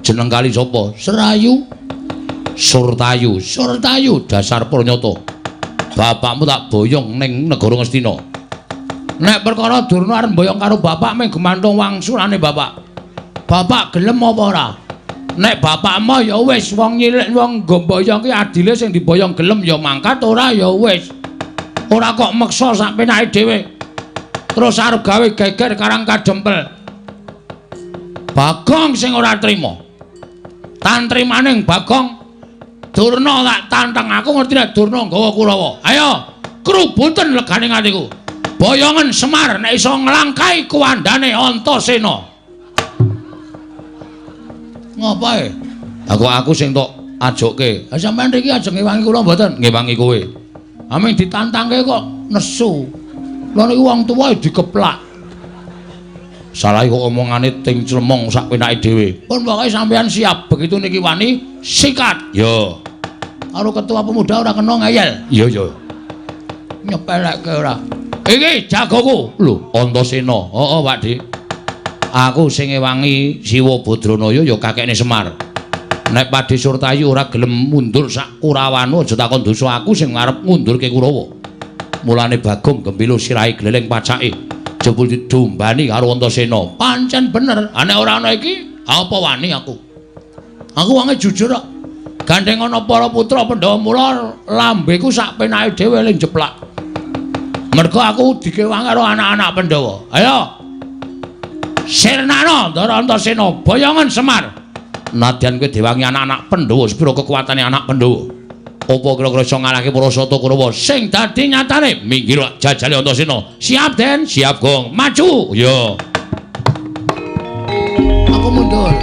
Jeneng kali sapa? Serayu. Surtayu. Surtayu dasar pranyata. Bapakmu tak boyong ning negara Ngastina. Nek perkara Durna arep boyong karo bapak mung gumantung wangsulane bapak. Bapak gelem apa ora? Nek bapakmu ya wis wong nyilik wong ngomboyong ki adile sing diboyong gelem ya mangkat ora ya wis. Ora kok meksa sak penake dhewe. Terus arep gawe geger Karang Kadempel. Bagong sing ora trima. Tantrimaning Bagong Durna tak tantang aku ngerti nek Durna nggawa Kurawa. Ayo, krubuten legane atiku. Boyongan Semar nek iso nglangkai kuwandane Antasena. Ngapae? Aku sing tok ajokke. Ha sampean iki ajeng ngewangi kula mboten? Ngewangi kowe. Aming ditantangke kok nesu. Lha niku wong tuwa dikeplak. Salah kok omongane ting clemong sak penake dhewe. Pun pokoke sampean siap begitu niki wani sikat. Yo. Karo ketua pemuda ora kena ngeyel. Iya ya. Nyepelekke ora. Iki jagoku. Lho, Antasena. Heeh, Pakde. Aku sing ngewangi Siwa Badranaya ya kakekne Semar. Nek Pakde Surtayu ora gelem mundur sak Kurawanu aja takon dosa aku sing ngarep ngundurke Kurawa. Mulane Bagong gembilo sirahe gleleng pacake. Jebul didombani karo Antasena. Pancen bener, nek ora ana iki apa wani aku. Aku wonge jujur kok. Gandeng ana para putra Pandhawa mula lambeku sak penake dhewe ling jeplak. Mergo aku dikewang karo anak-anak Pandhawa. Ayo. Sirnana Ndara Antasena boyongan Semar. Nadyan kowe diwangi anak-anak Pandhawa sepira kekuatane anak Pandhawa. Apa kira-kira iso ngalahke para Sata Kurawa sing dadi nyatane minggir jajale Antasena. Siap Den, siap Gong. Maju. Yo. Aku mundur.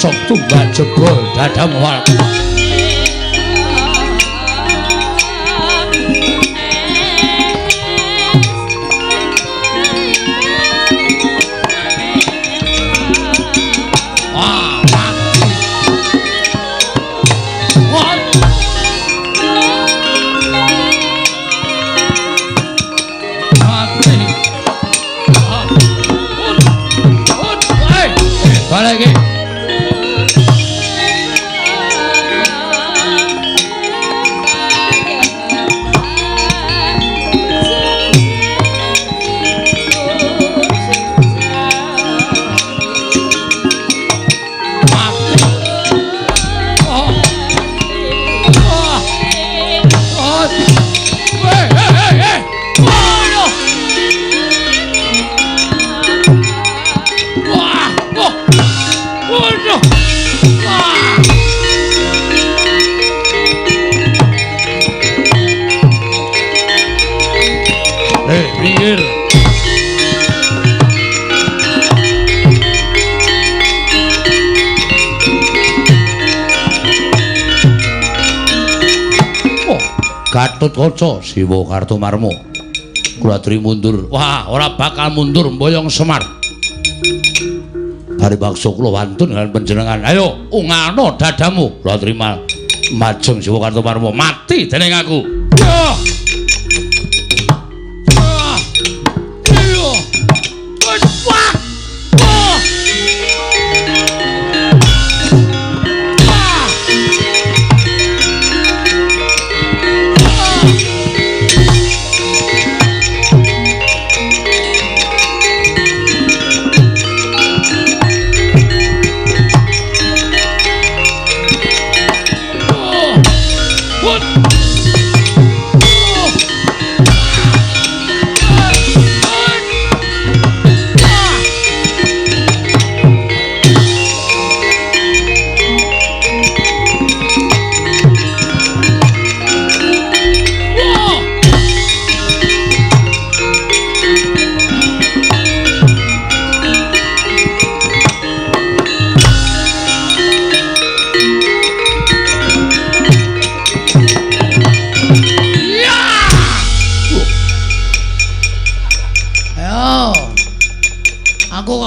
sok tunggak jebol dadamu wal. Lagi. Pinggir. Oh, Gatotkaca Siwa Kartomarma. Kula aturi mundur. Wah, ora bakal mundur mboyong Semar. Paribaksa kula wantun kaliyan panjenengan. Ayo, ungano dadamu. Kula aturi majeng Siwa Kartomarma. Mati dening aku. Yo!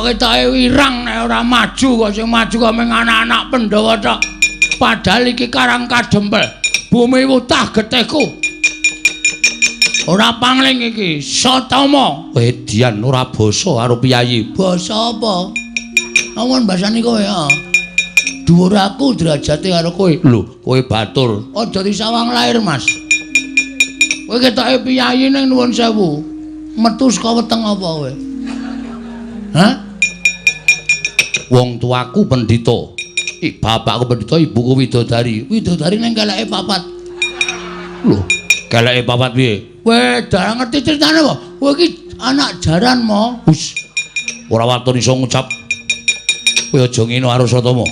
Ketoke wirang nek ora maju kok sing maju kok mung anak-anak Pandhawa tok. Padahal iki Karang Kadempel, bumi wutah getihku. Ora pangling iki, Satama. Edian ora basa karo piyayi. Basa apa? Awan basani kowe ya. Dhuwur aku derajate karo kowe. Lho, kowe batur. Aja disawang lair, Mas. Kowe ketoke piyayi ning nuwun sewu. Metu saka weteng apa kowe? Hah? Wong tuaku pendhita. Bapakku pendhita, ibuku widodari. Widodari ning keleke papat. Lho, keleke papat piye? Kowe darang ngerti critane apa? Kowe iki anak jaran mo. Wis. Ora watun iso ngucap. Kowe aja ngene karo Satama.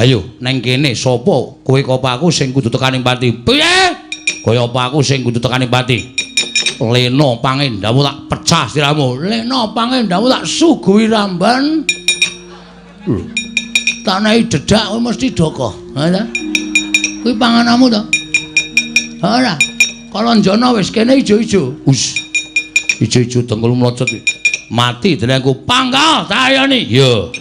Ayo, neng kene sapa kowe apa aku sing kudu tekaning pati? Piye? Kaya apa aku sing kudu tekaning pati? Lena pangendhamu tak pecah siramu. Lena pangendhamu tak suguhi ramban. Tanahi dedak kowe mesti doko. Ha ta? Kuwi pangananmu to? Ora. Kalonjana wis kene ijo-ijo. Wis. Ijo-ijo dengkul mlocot iki. Mati denengku panggal tak ayani. Yo.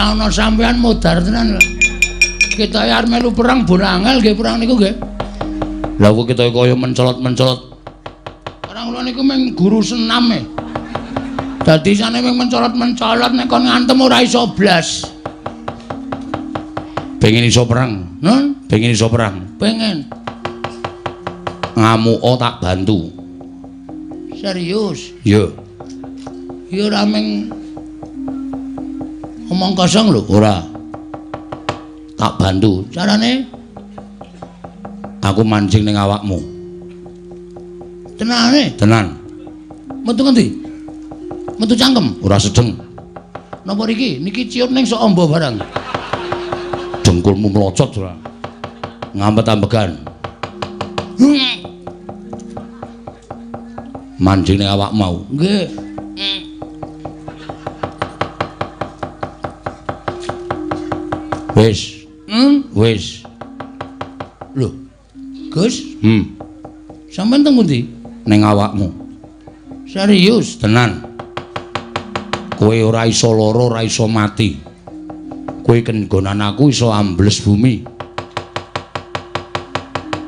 ora ana sampean modar tenan. Kita arep melu perang bonangel nggih perang niku nggih. Lah kok kita kaya mencolot-mencolot. Orang kula niku mung guru senam e. Dadi sane mung mencolot-mencolot nek kon ngantem ora iso blas. Pengen iso perang. Pengen iso perang. Pengen. Ngamuka tak bantu. Serius? Yo. Ya ora mung omong kosong lho. Ora. Tak bantu. Carane? Aku mancing ning awakmu. Tenane? Tenan. Metu ngendi? Metu cangkem? Ora sedeng. Napa niki? Niki ciut ning sok amba barang. Dengkulmu mlocot ora. Ngampet-ambegan. Mancing ning awak mau. Nggih. Wis. Wis. Lho. Gus, sampean teng pundi? Ning awakmu. Serius? Tenan. Kowe ora iso lara, ora iso mati. Kowe kenggonan aku iso ambles bumi.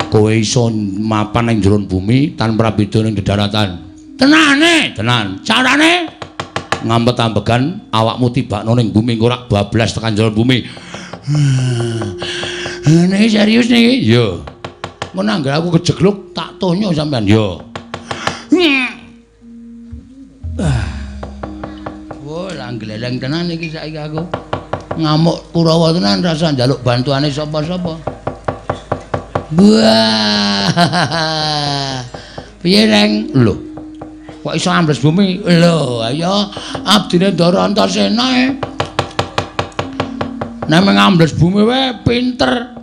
Kowe iso mapan ning jero bumi tanpa beda ning daratan. Tenane? Tenan. Carane? Ngampet-ambegan awakmu tibakno ning bumi engko ora bablas tekan jero bumi. Niki serius niki? Yo. Mun anggar aku kejegluk tak tonyo sampean. Yo. Wah, langgleleng tenan iki saiki aku. Ngamuk Kurawa tenan rasa njaluk bantuane sapa-sapa. Wah. Piye, Reng? Lho. Kok iso ambles bumi? Lho, ayo abdine Ndara Antasena e. Nek ambles bumi wae pinter.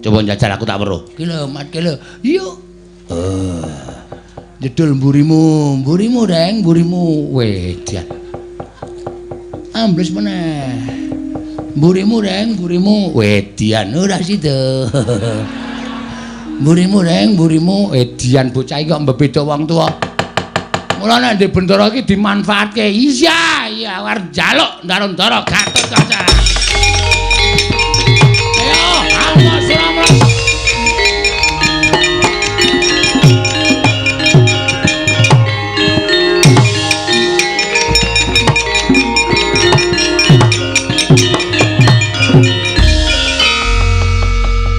Coba njajal aku tak weruh. Ki lho, mat ki lho. Yo. Jedul mburimu, mburimu Reng, mburimu. Wedian. Ambles meneh. Mburimu Reng, mburimu. Wedian ora sida. Mburimu Reng, mburimu. Wedian bocah iki kok mbeda wong tuwa. Mula nek ndek bendara iki dimanfaatke. Iya, iya arep njaluk Ndara Gatotkaca. Ayo, awas ora.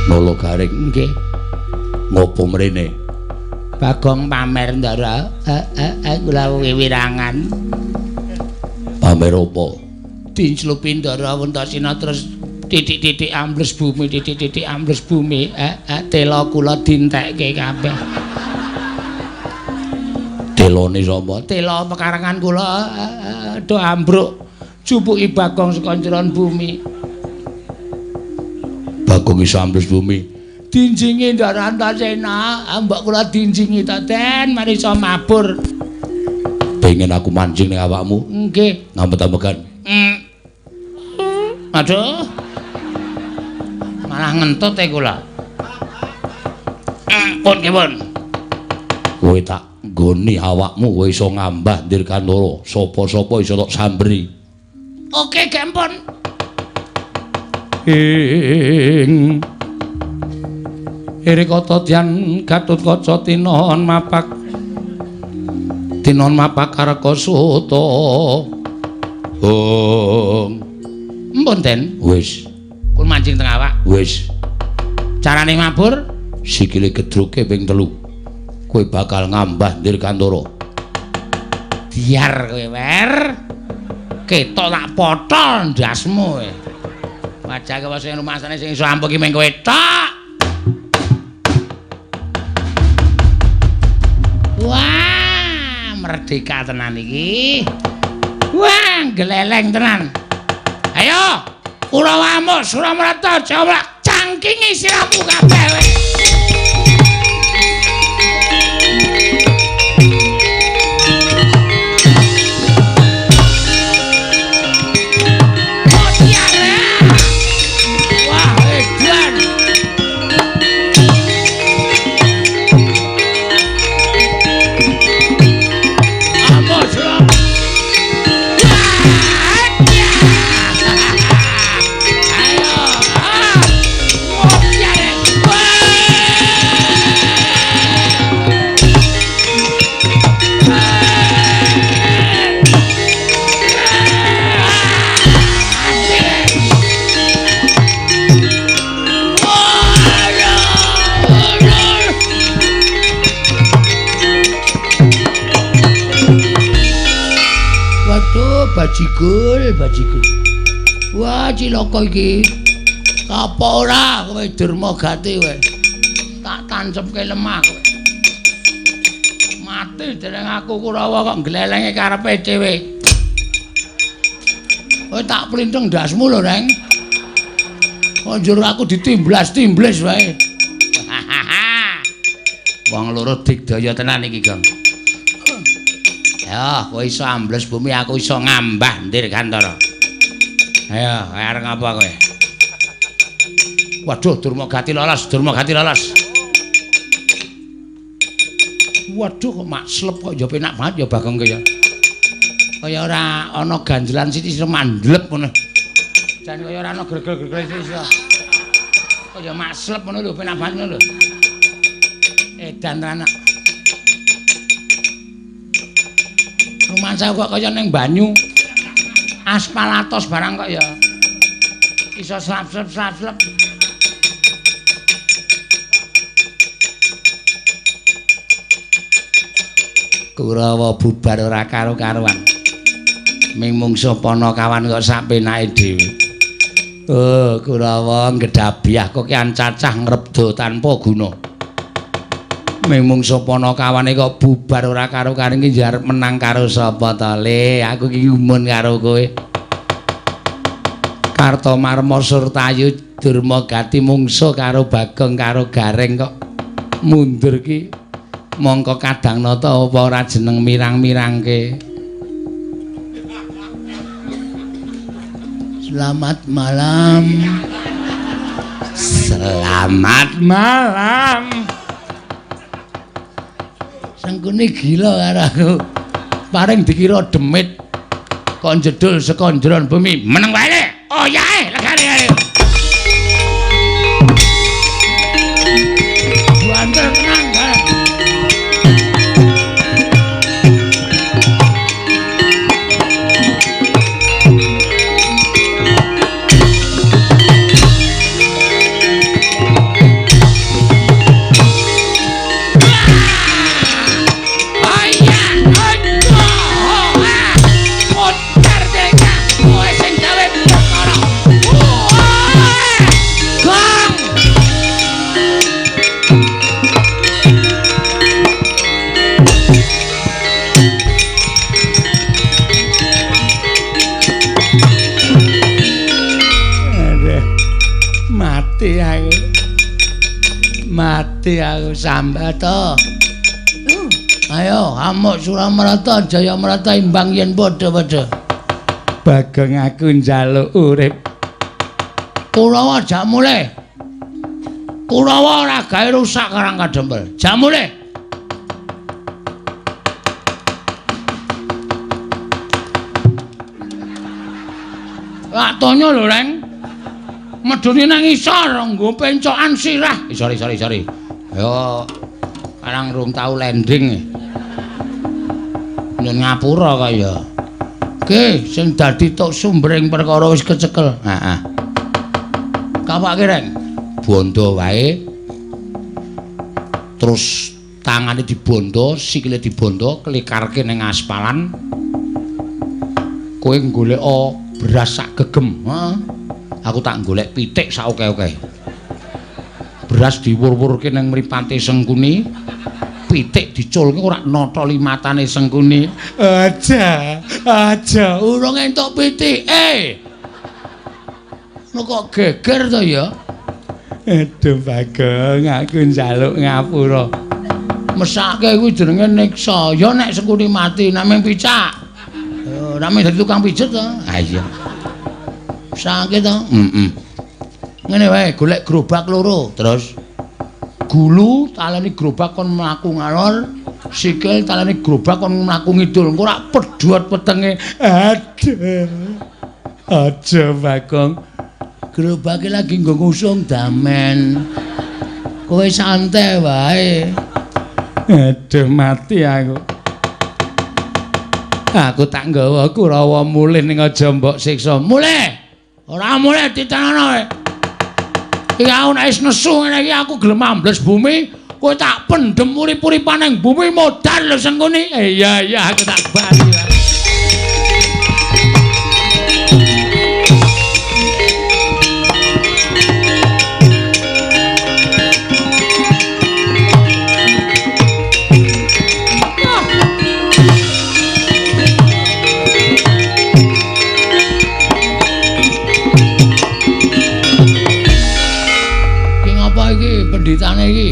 Nolo garing nggih. Ngopo mrene? Bagong pamer Ndara. Kula wiwirangan. Pamer apa? Dinclupi Ndara Antasena terus titik-titik ambles bumi, titik-titik ambles bumi. Tela kula dintekke kabeh. Telone sapa? Tela pekarangan kula do ambruk. Jupuki Bagong saka njeron bumi. Bagong iso ambles bumi. Dinjingi Ndara Antasena, mbok kula dinjingi ta Den, mari iso mabur. Pengen aku mancing ning awakmu? Nggih. Ngampet-ambegan. Aduh. Malah ngentut e kula. Pun kipun. Kowe tak nggoni awakmu kowe iso ngambah Dirgantara. Sapa-sapa iso tak sambri. Oke, Gempon. Irikata Dyan Gatotkaca tinon mapak Karkasuta. Mpun Den. Wis, Kul mancing teng awak. wis. Carane mabur? Sikile gedruke ping 3. Kowe bakal ngambah Dirgantara. Biar kowe wer. Ketok tak potol ndasmu kowe. Wajake wis sing rumasane sing iso ampuh ki mung kowe tok. Wah, merdeka tenan iki. Wah, geleleng tenan. Ayo, Kurawamu, Suramarta, Jawa, cangkingi siramu kabeh kowe. bajigul. Wah, cilaka iki. Apa ora kowe Durmagati kowe? Tak tancepke lemah kowe. Mati dereng aku Kurawa kok glelenge karepe dhewe. Kowe tak plinteng ndasmu lho, Reng. Konjur aku ditimblas-timblis wae. Wong loro digdaya tenan iki, Gong. Ya, kowe iso ambles bumi, aku iso ngambah ndir Gantara. Ayo, areng apa kowe? Waduh, Durmagati lolos. Waduh, kok mak slep kok ya penak banget ya Bagong ki ya. Kaya ora ana ganjelan sithik mandlep ngono. Jan kaya ora ana gregel-gregel sithik. Kaya mak slep ngono lho, penak banget ngono lho. Edan anak. Rumansa kok kaya ning banyu. Aspal atos barang kok ya. Iso slap-slap. Kurawa bubar ora karo-karuan. Ming mungsuh Panakawan kok sak penake dhewe. Oh, Kurawa nggedabiah kok kian cacah ngrebdo tanpa guna. Ming mungsuh Panakawane kok bubar ora karo-karuan iki arep menang karo sapa to, Le? Aku iki umun karo kowe. Kartomarma Surtayu Durmagati mungsuh karo Bagong karo Gareng kok mundur ki. Mongko kadang nata apa ora jeneng mirang-mirangke. Selamat malam. Sengkune gila karo aku. Paring dikira demit kok jedul saka njron bumi. Meneng wae. Oh yae, legane ae. Banter tenang. Mati aku Sambata. Ayo amuk Suramarata Jayamarata imbang yen padha-padha. Bagong aku njaluk urip. Kurawa jak mulih. Kurawa ora gawe rusak Karang Kadempel. Jak mulih. Lak tonya lho, Reng. Medhune nang isor nggo pencokan sirah. Sorry. Ayo arang rung tau landing. Nyun ngapura kaya. Ge, sing dadi tok sumbering perkara wis kecekel. Heeh. Kapake Reng. Bondo wae. Terus tangane dibondo, sikile dibondo, klikarke ning aspalan. Kowe golek beras sak gegem, heeh. Aku tak golek pitik sak oke-oke. Beras diwur-wurke ning mripate Sengkuni, pitik diculke ora nata limatane Sengkuni. Aja, urung entuk pitike. Lho kok geger to ya? Aduh Bagong, aku njaluk ngapura. Mesake kuwi jenenge niksa. Ya nek Sengkuni mati namung picak. Namung dadi tukang pijet to. Ha iya. Sakit to? Ngene wae, golek gerobak loro, terus gulu taleni gerobak kon mlaku ngalor, sikil taleni gerobak kon mlaku ngidul. Engko ora pedhot wetenge. Aja Bagong. Gerobake lagi nggo ngusung damen. Kowe santai wae. Aduh mati aku. Aku tak nggawa Kurawa mulih ning aja mbok siksa. Mulih. Ora mulih ditanono kowe. Iki aku nek wis nesu ngene iki aku gelem ambles bumi, kowe tak pendhem urip-uripan ning bumi modal lho Sengkuni. Iya aku tak bali. pendhitane iki.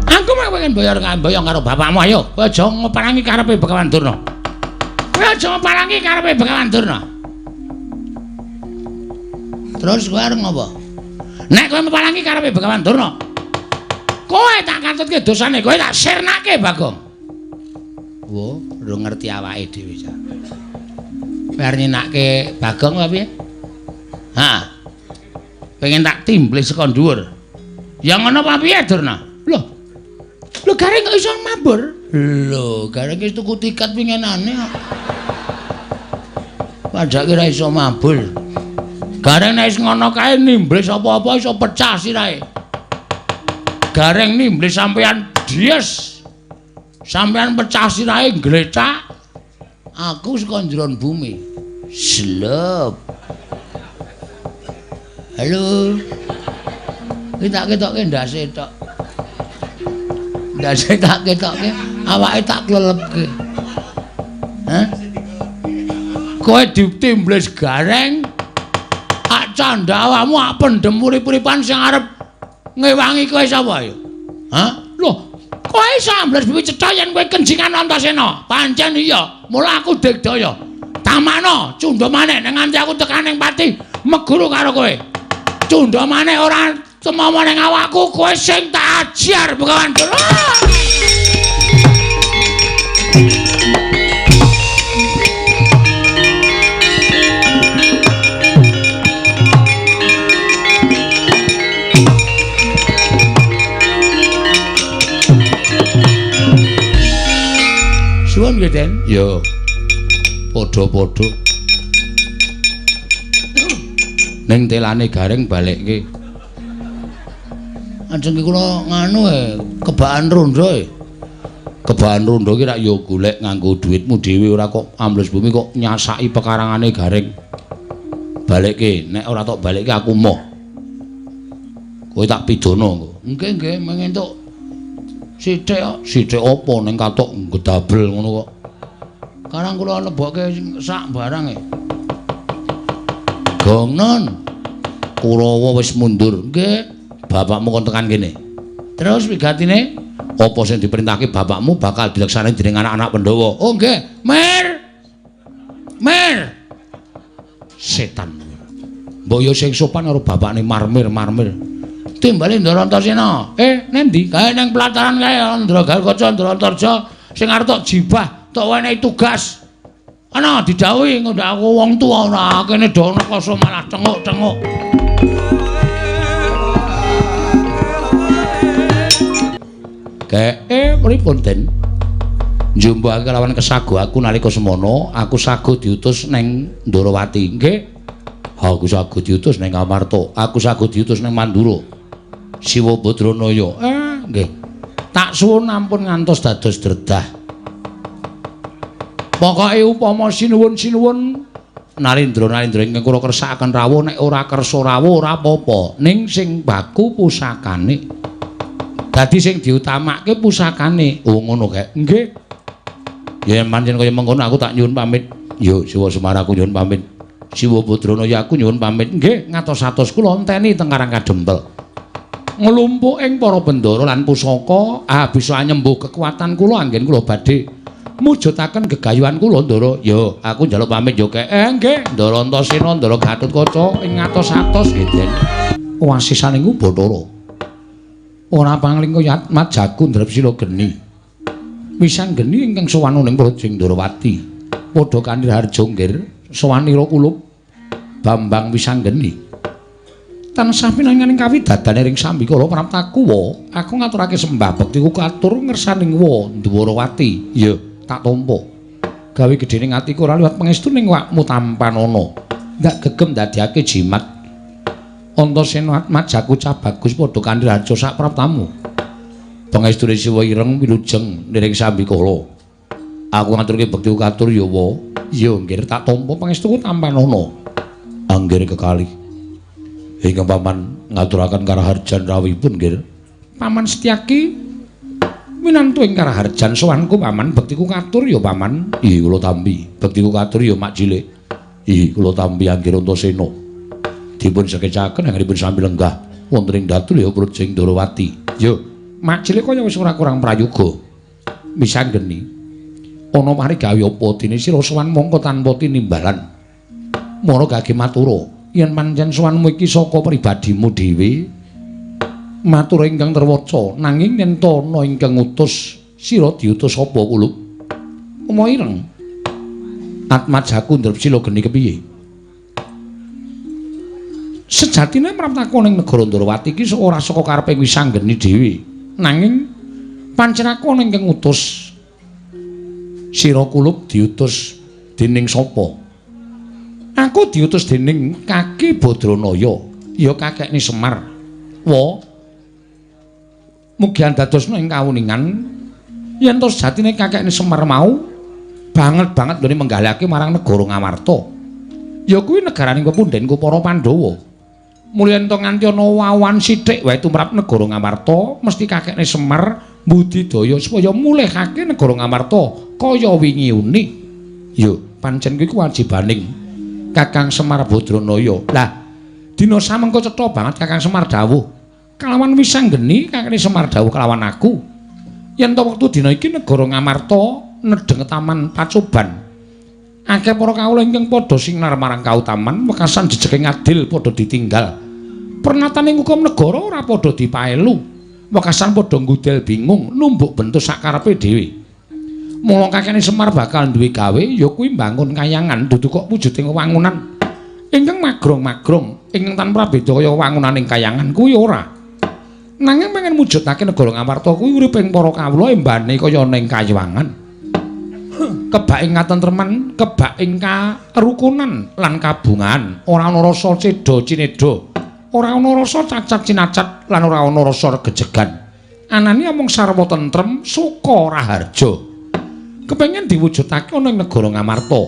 Aku mah pengen boyong karo bapakmu ayo. Aja ngoparangi karepe Begawan Durna. Kowe aja ngoparangi karepe Begawan Durna. Terus kowe arep ngopo? Nek kowe ngoparangi karepe Begawan Durna, kowe tak katutke dosane, kowe tak sirnake Bagong. Wo, lu ngerti awake dhewe ya. Biar nyenake Bagong apa piye? Ha. Pengen tak timbli saka dhuwur. Ya ngono apa piye, Durna? Loh. Lho Gareng kok iso mabur? Lho, Gareng wis tuku tiket pingenane kok. Pajake ra iso mabur. Gareng nek wis ngono kae nimblis apa-apa iso pecah sirahe. Gareng nimblis sampean dies. Sampean pecah sirahe glecak. Aku saka njeron bumi. Slep. Halo. Iki tak ketokke ndase tok. Ndase tak ketokke, awake tak klelepke. Hah? Kowe ditimblis Gareng. Ak candhawamu ak pendem urip-uripan sing arep ngewangi kowe sapa ya? Hah? Loh, kowe iso ambles bumi cetha yen kowe kenjingan Antasena. Pancen iya, mula aku digdaya. Tamana cundha maneh ning nganti aku tekan ning pati meguru karo kowe. Cundha maneh ora temomo ning awakku, kowe sing tak ajar Begawan Durna. Suwun nggih, Den. Ya. Padha-padha. Ning telane Gareng balekke. Ajeng kula nganu kebaan rondo Kebaan rondo ki rak ya golek nganggo dhuwitmu dhewe ora kok ambles bumi kok nyasaki pekarangane Gareng. Balekke, nek ora tok balekke aku moh. Kowe tak pidana engko. nggih mengentuk sithik kok. Sithik apa ning katok gedabel ngono kok. Karang kula lebokke sak barang Gongnon. Kurawa wis mundur. Nggih. Bapakmu kon tekan kene. Terus wigatine Apa sing diperintahke bapakmu bakal dilaksanakan dening anak-anak Pandhawa. oh nggih. Mir. Setan. Mbok yo sing sopan karo bapakne marmir. Timbali Ndara Antasena. Nendi? Kae nang pelataran kae Ndara Garkaca, Ndara Antarja sing arep tok jibah, tok wenehi tugas. Ana didhawuhi ngundhak aku wong tuwa ora kene dono koso malah cenguk-cenguk. Pripun Den? Njumbake lawan kesagu aku nalika semono, aku sagu diutus neng Ndarawati. Nggih. Aku sagu diutus neng Kamarta, aku sagu diutus neng Mandura. Siwa Badranaya. Nggih. Tak suwun ampun ngantos dados dredah. Pokoke upama sinuwun Narendra ingkang kula kersakaken rawuh nek ora kersa rawuh ora apa-apa, ning sing baku pusakane. Dadi sing diutamake pusakane. Oh ngono kae. Nggih. Yen pancen kaya mengkono aku tak nyuwun pamit. Yo Siwa Semar aku nyuwun pamit. Siwa Badranaya aku nyuwun pamit. Nggih, ngatos-atos kula enteni teng Karang Kadempel. Nglumpuk ing para bendara lan pusaka bisa nyembuh kekuatan kula anggen kula badhe mujudaken gegayuhan kula Ndara. Yo aku njaluk pamit yo kek. Nggih, Ndara Antasena, Ndara Gatotkaca ing ngatos-atos nggih, Den. Wasisane ku Bathara. Ora panglingka Yatmat Jaku Ndrapsila Geni. Pisan geni ingkang sowan ning Projing Ndarawati. Padha kanthi harja nggir sowanira kulup Bambang Wisanggeni. Tansah pinanganing kawidadane ring Sambikala Praptakuwa, aku ngaturake sembah bektiku katur ngersaning wa Dwarawati. Ya, tak tampa. Gawe gedhening atiku ora liwat pangestu ning wakmu tampanana. Ndak gegem dadiake jimat. Antasena Atmat Jaku Cabagus padha kanthi harja sak praptamu. Pangestune Siwa Ireng wilujeng niring Sambikala. Aku ngaturke bektiku katur ya wa. Ya nggih tak tampa pangestuku tampanana. Anggir kekalih. Ingkang paman ngaturaken karaharjan rawuhipun nggih. Paman Setyaki minantu ing karaharjan sowanku paman bektiku katur ya paman. Nggih kula tampi. Bektiku katur ya mak cilik. Nggih kula tampi Anggir Antasena. Dipun sekecaken anggenipun sami lenggah wonten ing Datul ya Projeng Ndorowati. Yo, mak cilik kaya wis ora kurang prayoga. Misanggeni. Ana mari gawe apa dene sira sowan mongko tanpa tinimbalan. Mara gage matura, yen pancen sowanmu iki saka pribadimu dhewe, matur ingkang terwaca, nanging yen ana ingkang ngutus sira diutus apa kulub? Oma ireng. Atmajaku ndrep sila geni kepiye? Sejatine mraptaku ning negara Ndorowati iki ora saka kareping Wisanggeni dhewe, nanging pancen aku ana ingkang ngutus sira kulub diutus dening sapa? Aku diutus dening Kaki Badranaya, ya kakekne Semar. Wa mugi andadosna ing kawuningan yen to sejatine kakekne Semar mau banget nggone menggalake marang negara Ngamarta. Ya kuwi negaraning pepundhenku para Pandhawa. Mulya ento nganti ana wawan sithik wae tumrap negara Ngamarta, mesti kakekne Semar mbudidaya supaya mulihake negara Ngamarta kaya wingi uni. Ya, pancen kuwi kewajibaning Kakang Semar Badranaya. Lah, dina samengko cetha banget Kakang Semar dawuh. Kalawan Wisanggeni kakekne Semar dawuh kelawan aku. Yen to wektu dina iki negara Ngamarta nedheng taman Pacoban. Akeh para kawula ingkang padha singnar marang kautaman, wekasan jejeking adil padha ditinggal. Pernataning hukum negara ora padha dipaelu. Wekasan padha nggudel bingung, numbuk bentuk sakarepe dhewe. Mula kakekne Semar bakal duwe gawe ya kuwi mbangun kayangan dudu kok wujuding wangunan ingkang magrong-magrong, ingkang tanpa beda kaya wangunaning kayangan kuwi ora. Nanging pengen mujudake negara Ngamarta kuwi uriping para kawula embane kaya ning kayangan. Kebak ing katentreman, kebak ing karukunan lan kabungan, ora ana rasa cedha cinedha, ora ana rasa cacat cinacat lan ora ana rasa gejegan. Anane amung sarwa tentrem, suka raharja. Kepengin diwujudake ana ing negara Ngamarta.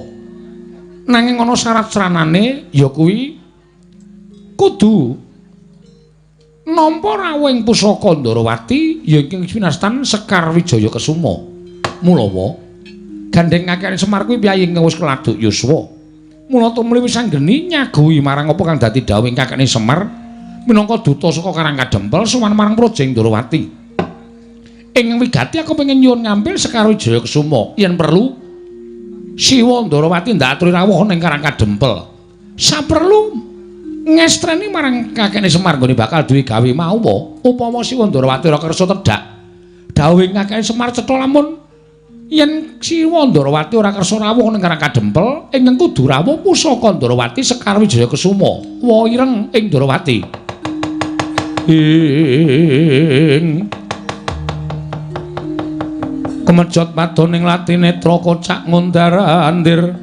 Nanging ana syarat sranane ya kuwi kudu nampa rawuhing pusaka Ndorowati ya ing winastan Sekar Wijaya Kesuma. Mulawa gandeng kakekne Semar kuwi piyaying wis keladuk yuswa. Mula tumuli Wisanggeni nyaguhi marang apa kang dadi dawuhing kakekne Semar minangka duta saka Karangkadempel sowan marang Projeng Ndorowati. Ing wigati aku pengen nyuwun ngambil Sekar Wijaya Kesuma yen perlu Siwa Ndorowati ndak aturi rawuh ning Karangkadempel. Saperlu ngestreni marang kakekne Semar nggone bakal duwe gawe mau apa upama Siwa Ndorowati ora kersa tedhak dawuhing kakekne Semar cetha lamun yen Siwa Ndorowati ora kersa rawuh ning Karangkadempel ingkang kudu rawuh pusaka Ndorowati Sekar Wijaya Kesuma. Wa ireng ing Ndorowati. Kemejot padoning latinetra kocak ngundarandir.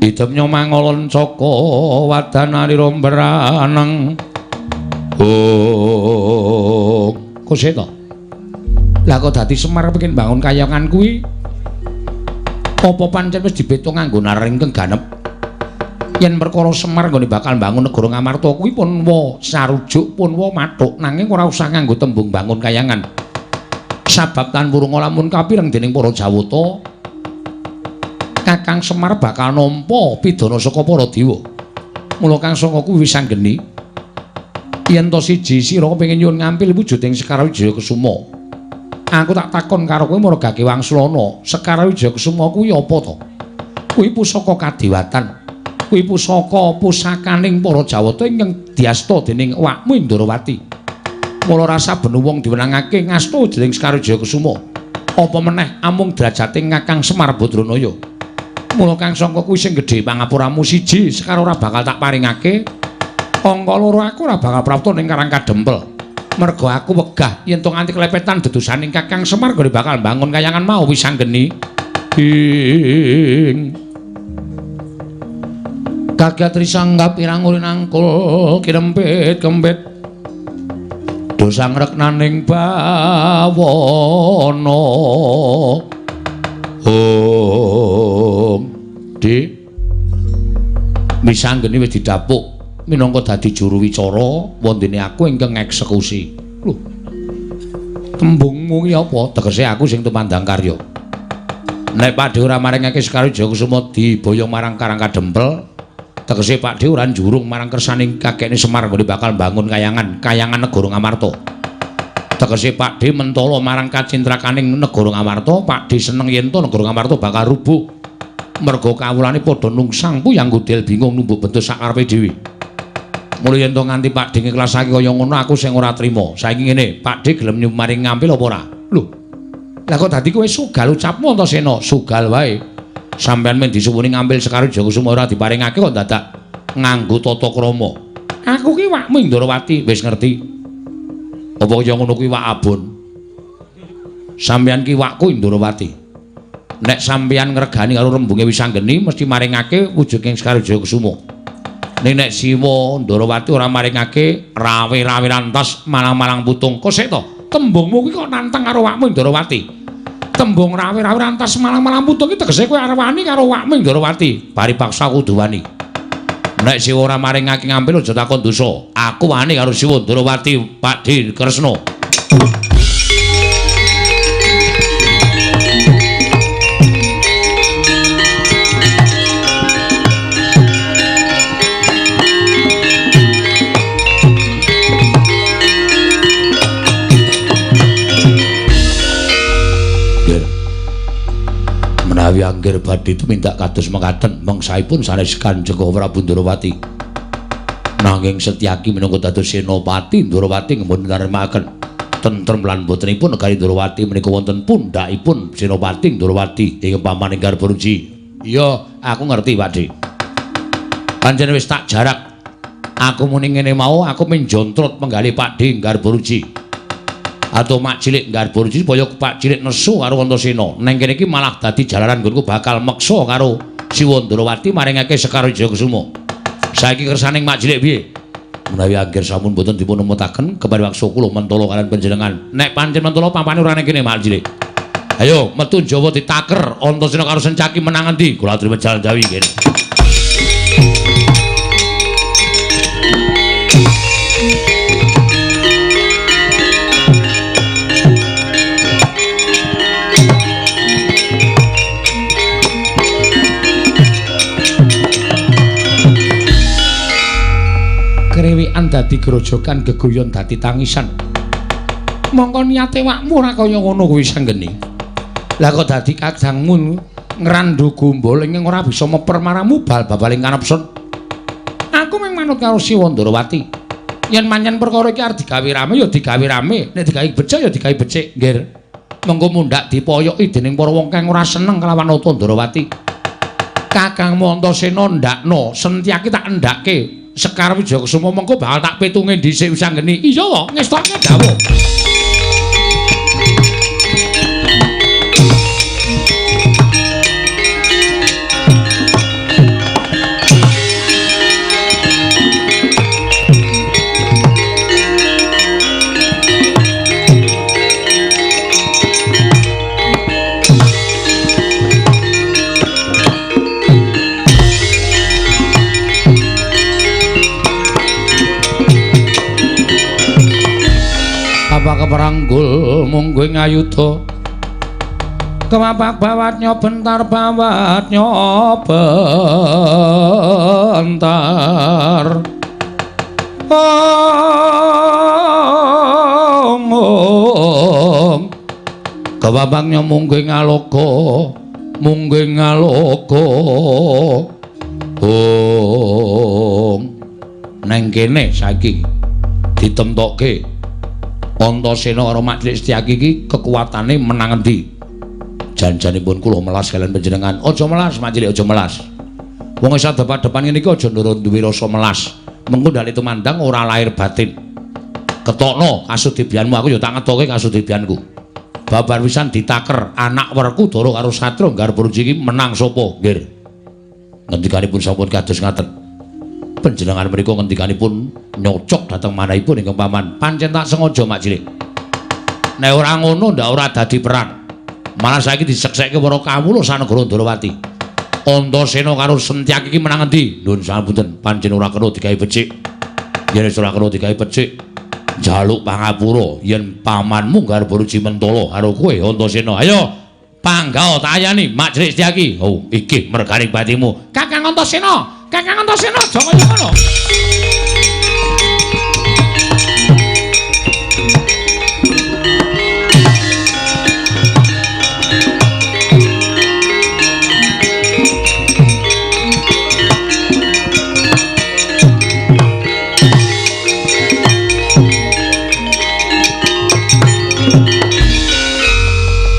Idemnya mangolon caka wadanari romberaneng. Oh, koseta. Lah kok dadi Semar pengen bangun kayangan kuwi? Apa pancen wis dibeta nganggo naring kang ganep? Yen perkara Semar nggone bakal bangun negara Ngamarta kuwi pun wa sarujuk pun wa mathuk nanging ora usah nganggo tembung bangun kayangan. Sabab tan wurunga lamun kapireng dening para Jawata, Kakang Semar bakal nampa pidana saka para dewa. Mula Kang Sanga kuwi Wisanggeni. Yen to siji sira kepengin nyuwun ngampil wujuding Sekar Wijaya Kesuma. Aku tak takon karo kowe Mara Gage Wangsulana, Sekar Wijaya Kesuma kuwi apa to? Kuwi pusaka kadewatan. Kuwi pusakaning para Jawata ingkang diasta dening awakmu Ndorowati. Mula rasa ben wong diwenangake ngasta dening Sekar Wijaya Kesuma. Apa meneh amung drajating Kakang Semar Badranaya. Mula Kang Sangka kuwi sing gedhe pangapuramu siji Sekar ora bakal tak paringake. Angka loro aku ora bakal prapta ning Karangkadempel. Merga aku wegah yen to nganti kelepetan dedosaning Kakang Semar nggone bakal bangun kayangan mau Wisanggeni. Gagat risanggap irang ulin angkul kirempit-kempit. Dosang reknaning bawana. Di Wisanggeni wis didapuk minangka dadi juru wicara wondene aku ingkang eksekusi. Lho. Tembungmu ki apa? Tegese aku sing tumandang karya. Nek padhe ora maringake Sekar Wijaya Kesuma diboyong marang Karangkadempel, Tegese Pakdhe ora njurung marang kersaning kakekne Semar nggone bakal bangun kayangan negara Ngamarta. Tegese Pakdhe mentala marang kacintrakaning negara Ngamarta, Pakdhe seneng yen to negara Ngamarta bakal rubuh. Merga kawulane padha nungsang puyang godel bingung numbuk bentus sakarepe dhewe. Mula yen to nganti Pakdhe ngiklasake kaya ngono aku sing ora trima. Saiki ngene, Pakdhe gelem nyumaring ngampil apa ora? Lho. Lah kok dadi kowe sugal ucapmu Antasena? Sugal wae. Sampeyan men disuwuni ngambil Sekar Jagasuma ora diparingake kok dadak nganggo tata krama. Aku ki wakmu Ndrawati, wis ngerti. Apa kaya ngono kuwi wak abon? Sampeyan ki wakku Ndrawati. Nek sampeyan ngregani karo rembunge Wisanggeni mesti maringake wujuding Sekar Jagasuma. Nek Siwa Ndrawati ora maringake rawe-rawe rantas malang-malang putung. Kok sik to? Tembungmu kuwi kok nantang karo wakmu Ndrawati. Tembung rawe-rawe rantas malang-malang putung iki tegese kowe arep wani karo wakmu Ndrawati. Paripaksa kudu wani. Nek Siwa ora maringake ngampil aja takon dosa. Aku wani karo Siwa Ndrawati, Pakdhe Kresna. Menawi angger badhe tumindak kados mekaten mangsaipun sanes Kanjeng Prabu Ndrawati. Nanging Setyaki minangka dados senopati Ndrawati ngempun naremaken tentrem lan botenipun negari Ndrawati menika wonten pundhakipun senopati Ndrawati ing pamaning Garbaruji. Iya, aku ngerti, Pakdhe. Pancen wis tak jarak. Aku muni ngene mau, aku menjontrot penggalih Pakdhe Garbaruji. Atau mak cilik Garbaruji supaya Pak cilik nesu karo Antasena. Neng kene iki malah dadi jalaran nggonku bakal meksa karo Siwa Ndrawati maringake Sekar Jagasuma. Saiki kersaning mak cilik piye? Menawi angger sampun boten dipun nemutaken kepada waksa kula mentala kalian panjenengan. Nek pancen mentala pampane ora neng kene mak cilik. Ayo metu Jawa ditaker Antasena karo Setyaki menang endi? Kula aturi jalan jawi kene. Krewikan dadi grojokan, geguyon dadi tangisan. Mongko niate wakmu ora kaya ngono kuwi Sanggeni. Lah kok dadi kadangmu ngrandu gombol ing ora bisa meper marangmu bal-babaling kanepsun. Aku mung manut karo Siwa Ndrawati. Yen pancen perkara iki arep digawe rame ya digawe rame, nek digawe becik ya digawe becik, nggih. Mengko mundhak dipoyoki dening para wong kang ora seneng kelawan Nata Ndrawati. Kakangmu Antasena ndakno, Setyaki tak endhake. Sekar Jagasuma mengko bakal tak pitunge dhisik Wisanggeni. Iya wae, ngestokne dawuh. Keperanggul mungguing ayuda kemapak bawatnya bentar bawatnya bentar omong kebabangnya mungguing aloko neng kene saiki ditemtokke Antasena karo Mak Cilik Setyaki iki kekuatane menang endi? Janjanipun kula melas kalian panjenengan. Aja melas, Mak Cilik, aja melas. Wong isa depan-depan ngene iki aja nurut duwe rasa melas. Mengko ndalik tumandang ora lahir batin. Ketokno kasudibianmu aku ya tak ngetoke kasudibianku. Babar pisan ditaker anak werku Dara karo Satria Garbaruji iki menang sapa? Nggih. Ngendikanipun sampun kados ngaten. Panjenengan mriku ngendikanipun nyocok dhateng manahipun ingkang paman. Pancen tak sengaja Mak Cilik. Nek ora ngono ndak ora dadi perang. Malah saiki diseksekke para kawula sanegara Ndrawati. Antasena karo Setyaki iki menang endi? Nuwun sapunten, pancen ora kena digawe becik. Yen ora kena digawe becik, njaluk pangapura yen pamanmu Garbaruji mentala karo kowe Antasena. Ayo panggah tak ayani Mak Cilik Setyaki. Oh, iki merganing batimu. Kakang Antasena Kakang Antasena aja kaya ngono.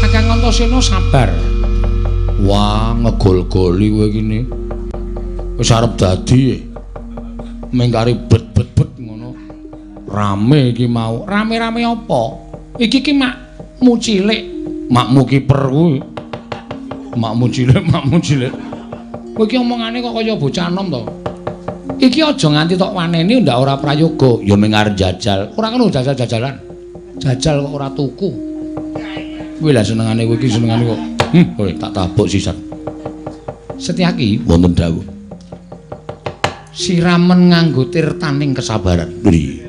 Kakang Antasena sabar. Wah, ngegol-goli kowe kene. Wis arep dadi mengkari bet-bet ngono. Rame iki mau. Rame-rame apa? Iki makmu cilik, makmu kiper kuwi. Makmu cilik. Kowe iki omongane kok kaya bocah enom to. Iki aja nganti tok waneni ndak ora prayoga, ya mung arep jajal. Ora kena jajal-jajalan. Jajal kok ora tuku. Kuwi lah senengane kowe iki senengane kok. Kowe tak tabuk sisan. Setyaki wonten dawuh. Siramen nganggo tirtaning kesabaran. Nggih.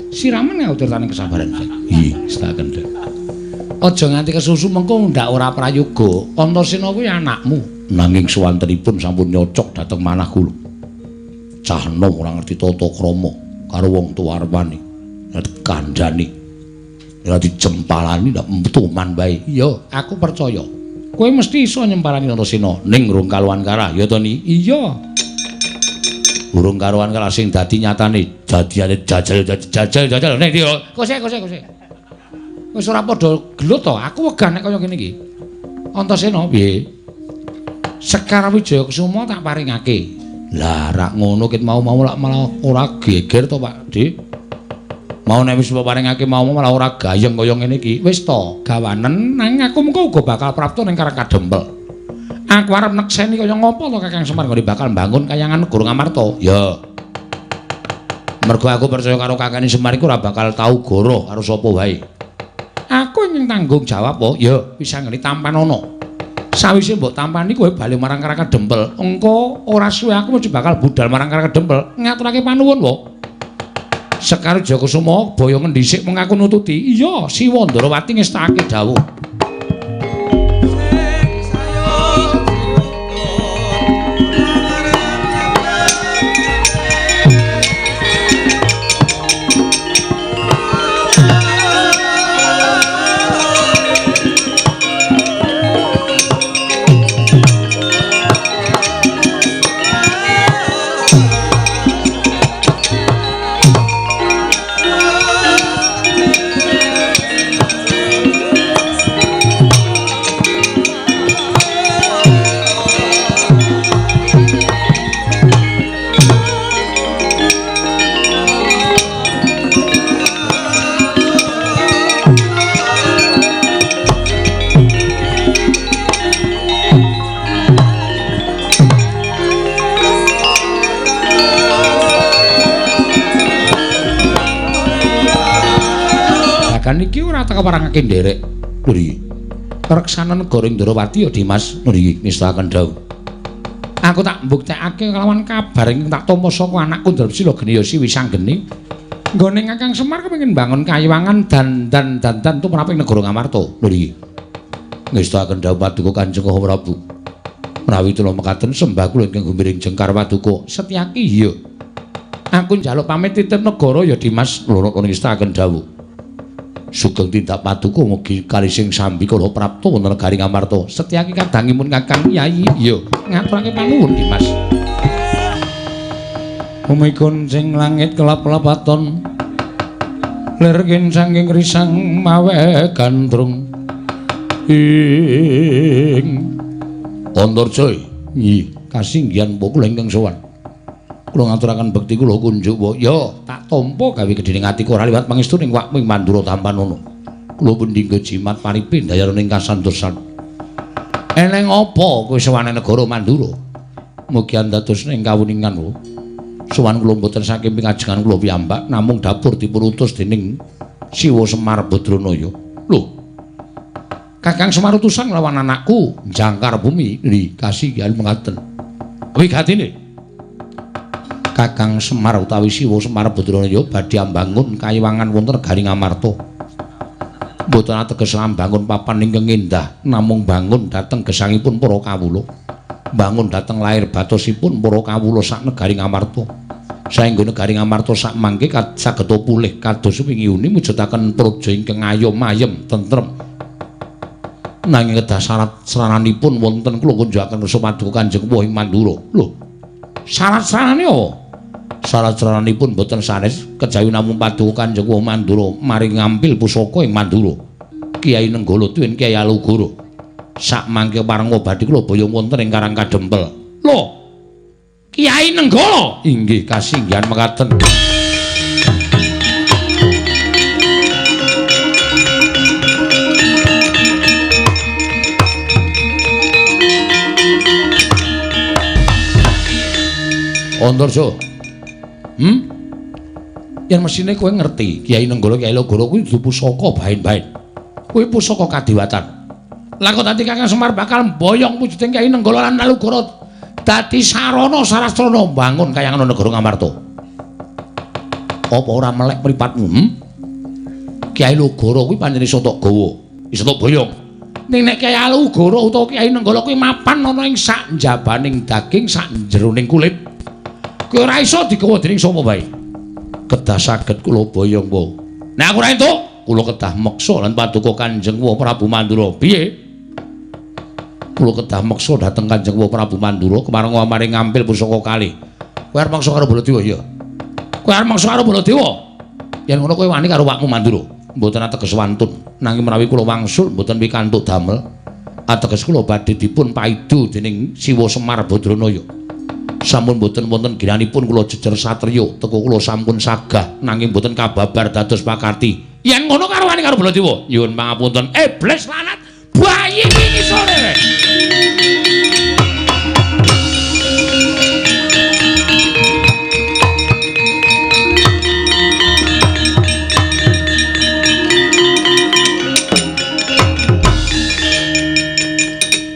Siramen nganggo tirtaning kesabaran. Nggih, setaken. Aja nganti kesusu mengko ndak ora prayoga. Antasena kuwi anakmu, nanging suwantenipun sampun nyocok dhateng manah kula. Cah enom ora ngerti tata krama karo wong tuwa arepane. Kandhani. Ora dijempalani ndak tuman bae. Iya, aku percaya. Kowe mesti iso nyempalani Antasena ning rung kaluwan karah, ya to Ni? Iya. Urung karuan kala sing dadi nyatane jadiane jajal nek iki kose wis ora padha gelut to aku wegah nek kaya ngene iki Antasena piye Sekar Wijaya Kusuma tak paringake lah rak ngono ket mau lak malah ora geger to Pak Dik mau nek wis paringake mau malah ora gayeng kaya ngene iki wis to gawanen nang aku mengko uga bakal prapta ning Karang Kadempel. Aku arep nekseni kaya ngopo to Kakang Semar kok bakal bangun kayangan Guru Ngamarta. Ya. Mergo aku percaya karo Kakang Semar iku ora bakal tau goro karo sapa wae. Aku ingin tanggung jawab po. Ya, bisa ngene tampan ana. Sawise mbok tampani kowe bali marang Karang Kadempel. Engko ora suwe aku mesti bakal budal marang Karang Kadempel ngaturake panuwun po. Sekar Wijaya Kusuma boyongan dhisik mung aku nututi. Iya, Siwa Ndarawati ngestakake dawuh. Niki ora teka parangake nderek. Nggih. Reksanan negara Ndarawati ya Dimas. Nggih, nistakaken dawuh. Aku tak mbuktekake kelawan kabar ing tak tampa saka anakku Ndarbsila Geni Yasi Wisanggeni. Nggone Kakang Semar kepengin bangun kayiwangan dan tumraping negara Ngamarta. Nggih. Nistakaken dawuh Paduka Kanjeng Prabu. Menawi kula mekaten sembah kula ingkang gumiring jengkar Paduka Setyaki iya. Aku njaluk pamit titip negara ya Dimas. Loro nistakaken dawuh. Sugeng tindak Paduka mugi kali sing sambi kala prapta wonten negari Ngamarta. Setyaki kadangipun Kakang Yayi. Iya, ngaturake panuwun Dimas. Umikun sing langit kelap-kelapaton. Lergen saking risang mawe gandrung. Ing Antarja. Nggih, kasinggihan kula ingkang sowan. Kula ngaturaken bekti kula kunjuk wa ya tak tampa gawe gedhening atiku ora liwat pangestuning Wakming Mandura Tampanono. Kula pendhingga jimat paripin dayaning kasantosan. Eneng apa kowe sowane negara Mandura? Mugi andados ing kawuningan lho. Sowan kula mboten saking pingajengan kula piyambak namung dapur dipun utus dening Siwa Semar Badranaya. Lho. Kakang Semar utusan lawan anakku Jangkar Bumi nggih kasinggihan mengaten. Wigatine Kakang Semar utawi Siwa Semar Badranaya badhe ambangun kayiwangan wonten negari Ngamarta. Mboten ateges ambangun papan ingkang endah, namung bangun dhateng gesangipun para kawula. bangun dhateng lair batosipun para kawula sak negari Ngamarta. Saengga negari Ngamarta sak mangke saged pulih kados wingi uni mujudaken praja ingkang ayom-ayem tentrem. Nanging kedah syarat-syaranipun wonten kula kunjukaken kersa paduka Kanjeng Wah ing Mandura. Lho, syarat-syaratane apa? Syarat-syaranipun boten sanes kejawi namung paduka Kanjeng Wah Mandura maring ngampil pusaka ing Mandura. Kyai Nenggala tuwin Kyai Alugara. Sak mangke parenga badhe kula boyong wonten ing Karang Kadempel. Lho, Kyai Nenggala. Inggih kasinggihan mekaten. Antarja. Yen mesine kowe ngerti, Kyai Nenggala Kyai Alugara kuwi duwe pusaka bahen-bahen. Kuwi pusaka kadiwatan. Lah kok dadi Kakang Semar bakal mboyong wujuding Kyai Nenggala lan Alugara dadi sarana sarastrana mbangun kayangan negara Ngamarta. Apa ora melek mripatmu? Kyai Alugara kuwi pancen iso tok gawa, iso tok boyong. Ning nek Kyai Alugara utawa Kyai Nenggala kuwi mapan ana ing sak njabaning daging, sak jeroning kulit. Kuwi ora iso digawa dening sapa wae. Kedah saged kula boyong, Po. Nek aku ora entuk, kula kedah meksa lan paduka Kanjeng Wah Prabu Mandura. Piye? Kula kedah meksa dhateng Kanjeng Wah Prabu Mandura kemareng maring ngampil pusaka kalih. Kowe arep meksa karo Baladewa ya? Kowe arep meksa karo Baladewa? Yen ngono kowe wani karo wakmu Mandura. Mboten ateges wantun, nanging menawi kula wangsul mboten pikantuk damel, ateges kula badhe dipun paidu dening Siwa Semar Badranaya. Sampun mboten wonten giranipun kula jejer satriya, teka kula sampun sagah nanging mboten kababar dados pakarti. Yen ngono karo wani karo Baladewa, nyuwun pangapunten. Iblis lanat bayi iki sore.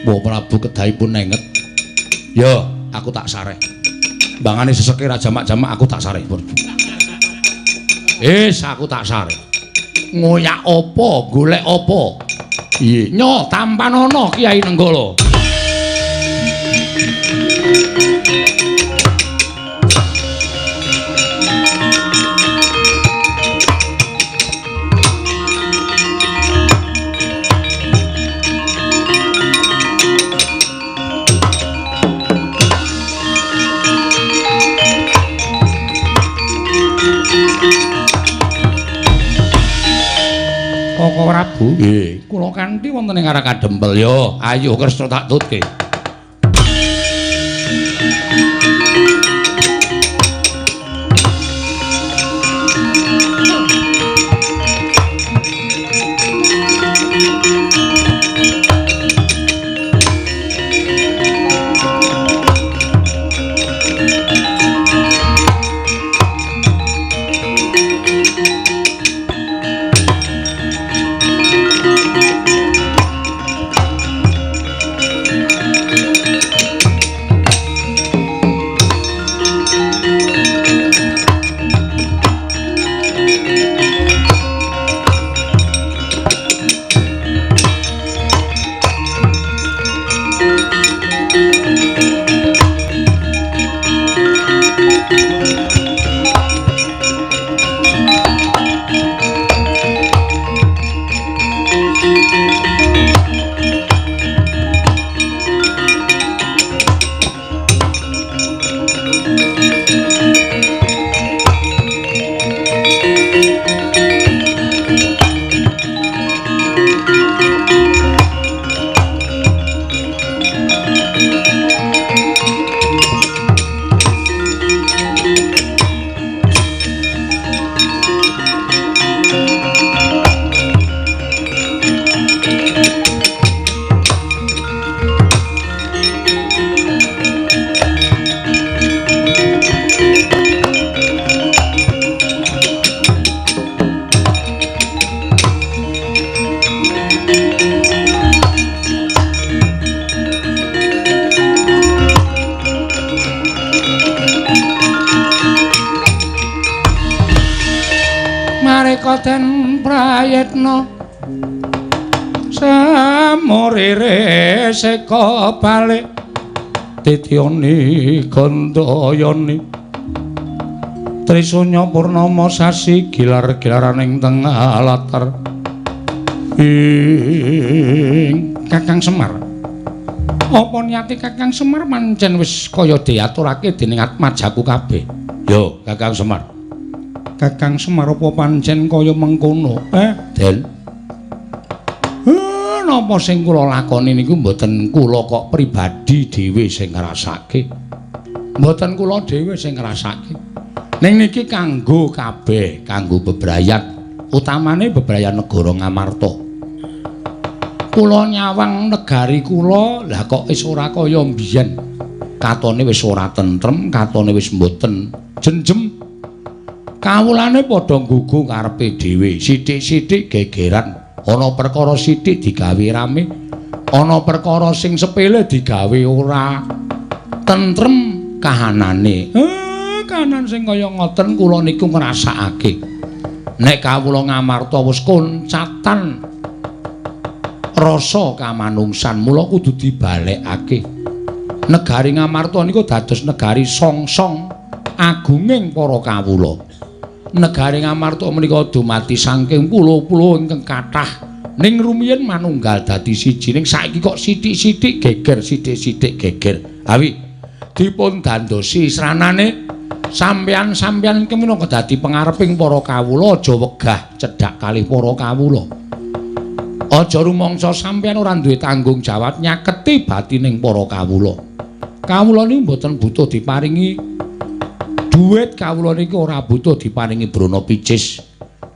Wah Prabu kedahipun nenget. Ya, aku tak sareh. Bangane seseke ra jamak-jamak aku tak sareh. Aku tak sareh. Ngoyak apa, golek apa? Iye, nyo tampanana Kyai Nenggala. Koko Prabu, nggih, kula kanthi wonten ing Karang Kadempel ya. Ayo Kresna tak tutke. Den prayetna samurire seka balik Tityani Gandayani Trisunya purnama sasi gilar-gilaraning tengah latar Kakang Semar. Apa niate Kakang Semar pancen wis kaya diaturake dening atmajaku kabeh? Yo, Kakang Semar. Kakang Semar apa pancen kaya mengkono? Den. Napa sing kula lakoni niku mboten kula kok pribadi dhewe sing ngrasake. Mboten kula dhewe sing ngrasake. Ning niki kanggo kabeh, kanggo bebrayat, utamane bebrayat negara Ngamarta. Kula nyawang negari kula, lah kok wis ora kaya mbiyen. Katone wis ora tentrem, katone wis mboten jenjem. Kawulane padha nggugu karepe dhewe, sithik-sithik gegeran. Ana perkara sithik digawe rame, ana perkara sing sepele digawe ora tentrem kahanane. Kahanan sing kaya ngoten kula niku ngrasakake. Nek kawula Ngamarta wis koncatan rasa kamanungsan, mula kudu dibalekake. Negari Ngamarta niku dados negari songsong agunging para kawula. Negari Ngamarta menika dumati saking pulo-pulo ingkang kathah ning rumiyin manunggal dadi siji ning saiki kok sithik-sithik geger. Awi dipun dandosi sranane sampeyan-sampeyan iki minangka dadi pangareping para kawula aja wegah cedhak kalih para kawula. Aja rumangsa sampeyan ora duwe tanggung jawab nyaketi batining para kawula. Kawula niku mboten butuh diparingi duit, kawula niku ora butuh diparingi brana picis.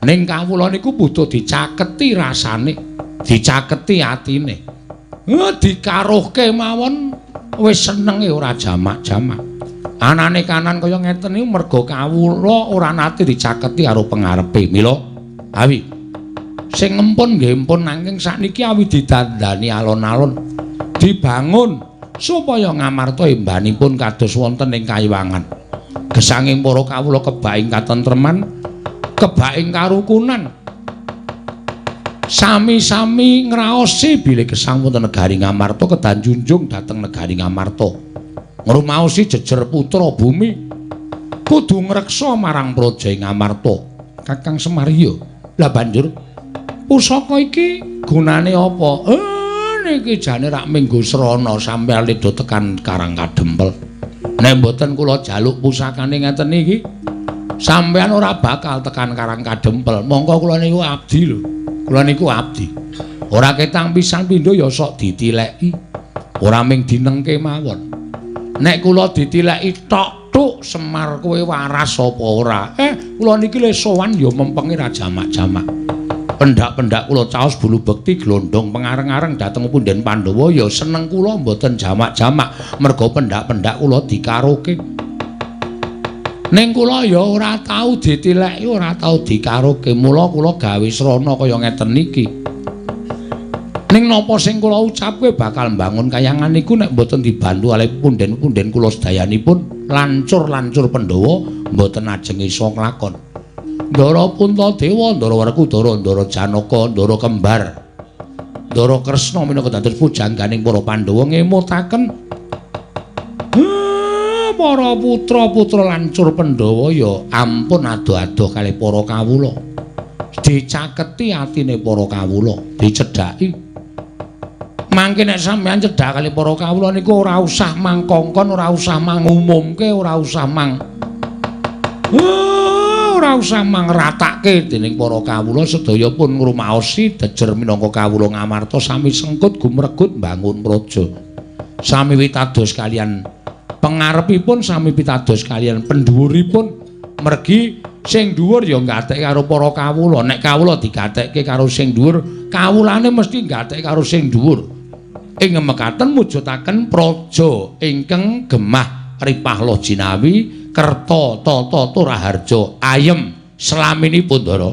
Ning kawula niku butuh dicaketi rasane, dicaketi atine. Dikaruhke mawon wis senenge ora jamak-jamak. Anane kanan kaya ngeten niku merga kawula ora nate dicaketi karo pangarepe. Mila awi sing empun nggih empun nanging sakniki awi didandani alon-alon dibangun supaya Ngamarta imbanipun kados wonten ing kayiwangan. Gesanging para kawula kebaing katentreman, kebaing karukunan. Sami-sami ngraosi bilih gesang wonten negari Ngamarta kedah junjung dhateng negari Ngamarta. Ngrumaosi jejer putra bumi kudu ngreksa marang praja Ngamarta. Kakang Semar iya. Lah banjur pusaka iki gunane apa? Niki jane rak minggu srana sampeyan leda tekan Karang Kadempel. Nek mboten kula jaluk pusakane ngeten iki, sampeyan ora bakal tekan Karang Kadempel. Monggo kula niku abdi lho. Kula niku abdi. Ora ketang pisan pindho ya sok ditileki. Ora ming dinengke mawon. Nek kula ditileki tok-tok Semar kowe waras apa ora? Kula niki le sowan ya mempenge ra jamak-jamak. Pendak-pendak kula caos bulu bekti glondong pengareng-areng dhateng punden Pandhawa ya seneng kula mboten jamak-jamak merga pendak-pendak kula dikaroke. Ning kula ya ora tau ditileki, ora tau dikaroke. Mula kula gawe srana kaya ngeten niki. Ning napa sing kula ucapke bakal mbangun kayangan niku nek mboten dibantu oleh punden-punden kula sedayanipun lancur-lancur Pandhawa mboten ajeng isa nglakon. Ndara Puntadewa, Ndara Werkudara, Ndara Janaka, Ndara Kembar, Ndara Kresna minangka dados pujangganing para Pandhawa ngemutaken para putra-putra lancur Pandhawa ya ampun adoh-adoh kalih para kawula. Dicaketi atine para kawula, dicedhaki. Mangke nek sampeyan cedhak kalih para kawula niku ora usah mangkongkon, ora usah mangumumke, ora usah ora usah mangratake dening para kawula sedaya pun ngrumaosi dejer minangka kawula Ngamarta sami sengkut gumregut mbangun praja. Sami witados kalian pangarepipun, sami pitados kalian pendhuwuripun. Mergi sing dhuwur ya nggatek karo para kawula. Nek kawula digatekke karo sing dhuwur, kawulane mesti nggatek karo sing dhuwur. Ing mekaten mujudaken praja ingkang gemah ripah jinawi kerta tata turaharja ayem slaminipun Ndara.